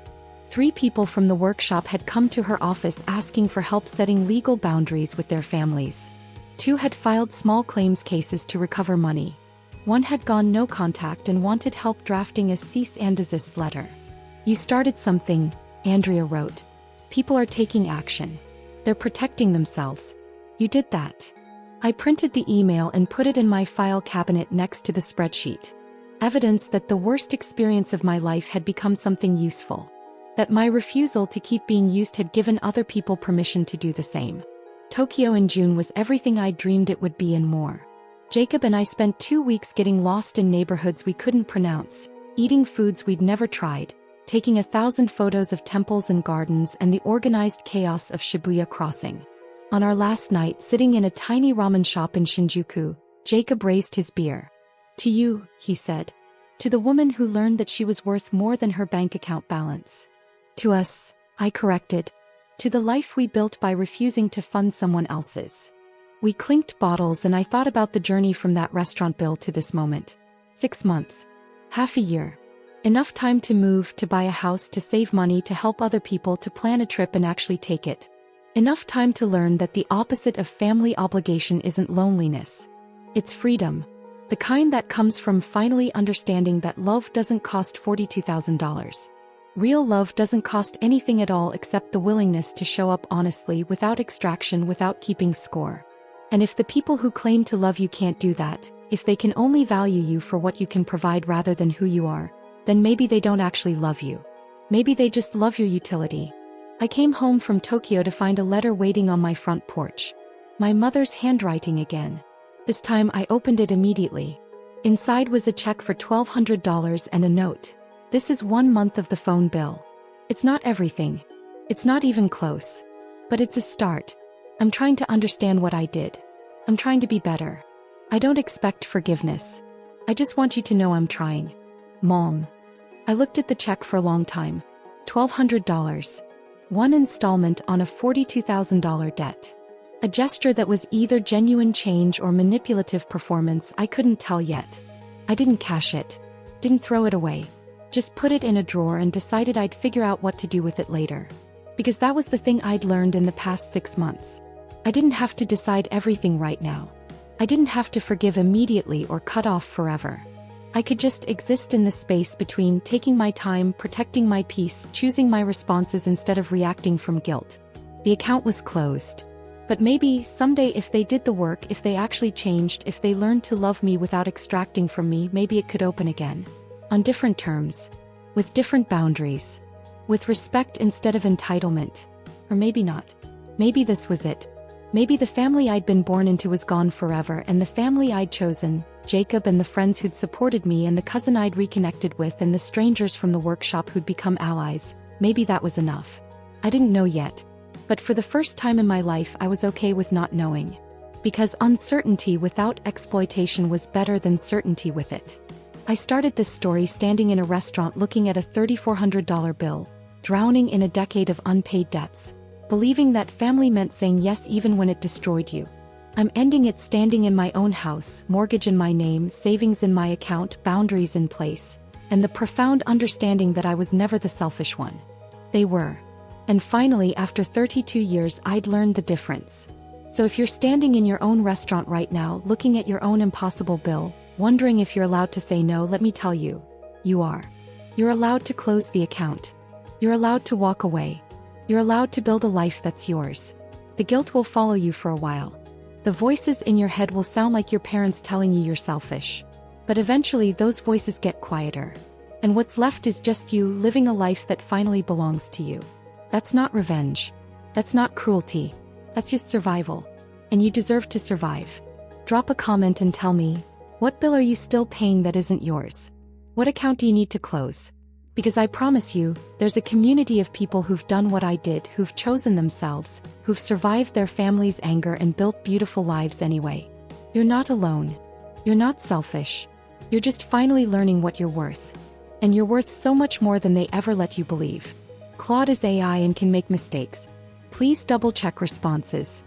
3 people from the workshop had come to her office asking for help setting legal boundaries with their families. 2 had filed small claims cases to recover money. 1 had gone no contact and wanted help drafting a cease and desist letter. You started something, Andrea wrote. People are taking action. They're protecting themselves. You did that. I printed the email and put it in my file cabinet next to the spreadsheet. Evidence that the worst experience of my life had become something useful. That my refusal to keep being used had given other people permission to do the same. Tokyo in June was everything I dreamed it would be and more. Jacob and I spent 2 weeks getting lost in neighborhoods we couldn't pronounce, eating foods we'd never tried, taking 1,000 photos of temples and gardens and the organized chaos of Shibuya Crossing. On our last night, sitting in a tiny ramen shop in Shinjuku, Jacob raised his beer. To you, he said. To the woman who learned that she was worth more than her bank account balance. To us, I corrected. To the life we built by refusing to fund someone else's. We clinked bottles and I thought about the journey from that restaurant bill to this moment. 6 months. Half a year. Enough time to move, to buy a house, to save money, to help other people, to plan a trip and actually take it. Enough time to learn that the opposite of family obligation isn't loneliness. It's freedom. The kind that comes from finally understanding that love doesn't cost $42,000. Real love doesn't cost anything at all except the willingness to show up honestly, without extraction, without keeping score. And if the people who claim to love you can't do that, if they can only value you for what you can provide rather than who you are, then maybe they don't actually love you. Maybe they just love your utility. I came home from Tokyo to find a letter waiting on my front porch. My mother's handwriting again. This time I opened it immediately. Inside was a check for $1,200 and a note. This is 1 month of the phone bill. It's not everything. It's not even close. But it's a start. I'm trying to understand what I did. I'm trying to be better. I don't expect forgiveness. I just want you to know I'm trying. Mom. I looked at the check for a long time. $1,200. 1 installment on a $42,000 debt. A gesture that was either genuine change or manipulative performance, I couldn't tell yet. I didn't cash it. Didn't throw it away. Just put it in a drawer and decided I'd figure out what to do with it later. Because that was the thing I'd learned in the past 6 months. I didn't have to decide everything right now. I didn't have to forgive immediately or cut off forever. I could just exist in the space between, taking my time, protecting my peace, choosing my responses instead of reacting from guilt. The account was closed. But maybe, someday if they did the work, if they actually changed, if they learned to love me without extracting from me, maybe it could open again. On different terms. With different boundaries. With respect instead of entitlement. Or maybe not. Maybe this was it. Maybe the family I'd been born into was gone forever, and the family I'd chosen, Jacob and the friends who'd supported me and the cousin I'd reconnected with and the strangers from the workshop who'd become allies, maybe that was enough. I didn't know yet. But for the first time in my life I was okay with not knowing. Because uncertainty without exploitation was better than certainty with it. I started this story standing in a restaurant looking at a $3,400 bill, drowning in a decade of unpaid debts. Believing that family meant saying yes even when it destroyed you. I'm ending it standing in my own house, mortgage in my name, savings in my account, boundaries in place, and the profound understanding that I was never the selfish one. They were. And finally, after 32 years, I'd learned the difference. So if you're standing in your own restaurant right now, looking at your own impossible bill, wondering if you're allowed to say no, let me tell you, you are. You're allowed to close the account. You're allowed to walk away. You're allowed to build a life that's yours. The guilt will follow you for a while. The voices in your head will sound like your parents telling you you're selfish. But eventually those voices get quieter. And what's left is just you living a life that finally belongs to you. That's not revenge. That's not cruelty. That's just survival. And you deserve to survive. Drop a comment and tell me, what bill are you still paying that isn't yours? What account do you need to close? Because I promise you, there's a community of people who've done what I did, who've chosen themselves, who've survived their family's anger and built beautiful lives anyway. You're not alone. You're not selfish. You're just finally learning what you're worth. And you're worth so much more than they ever let you believe. Claude is AI and can make mistakes. Please double-check responses.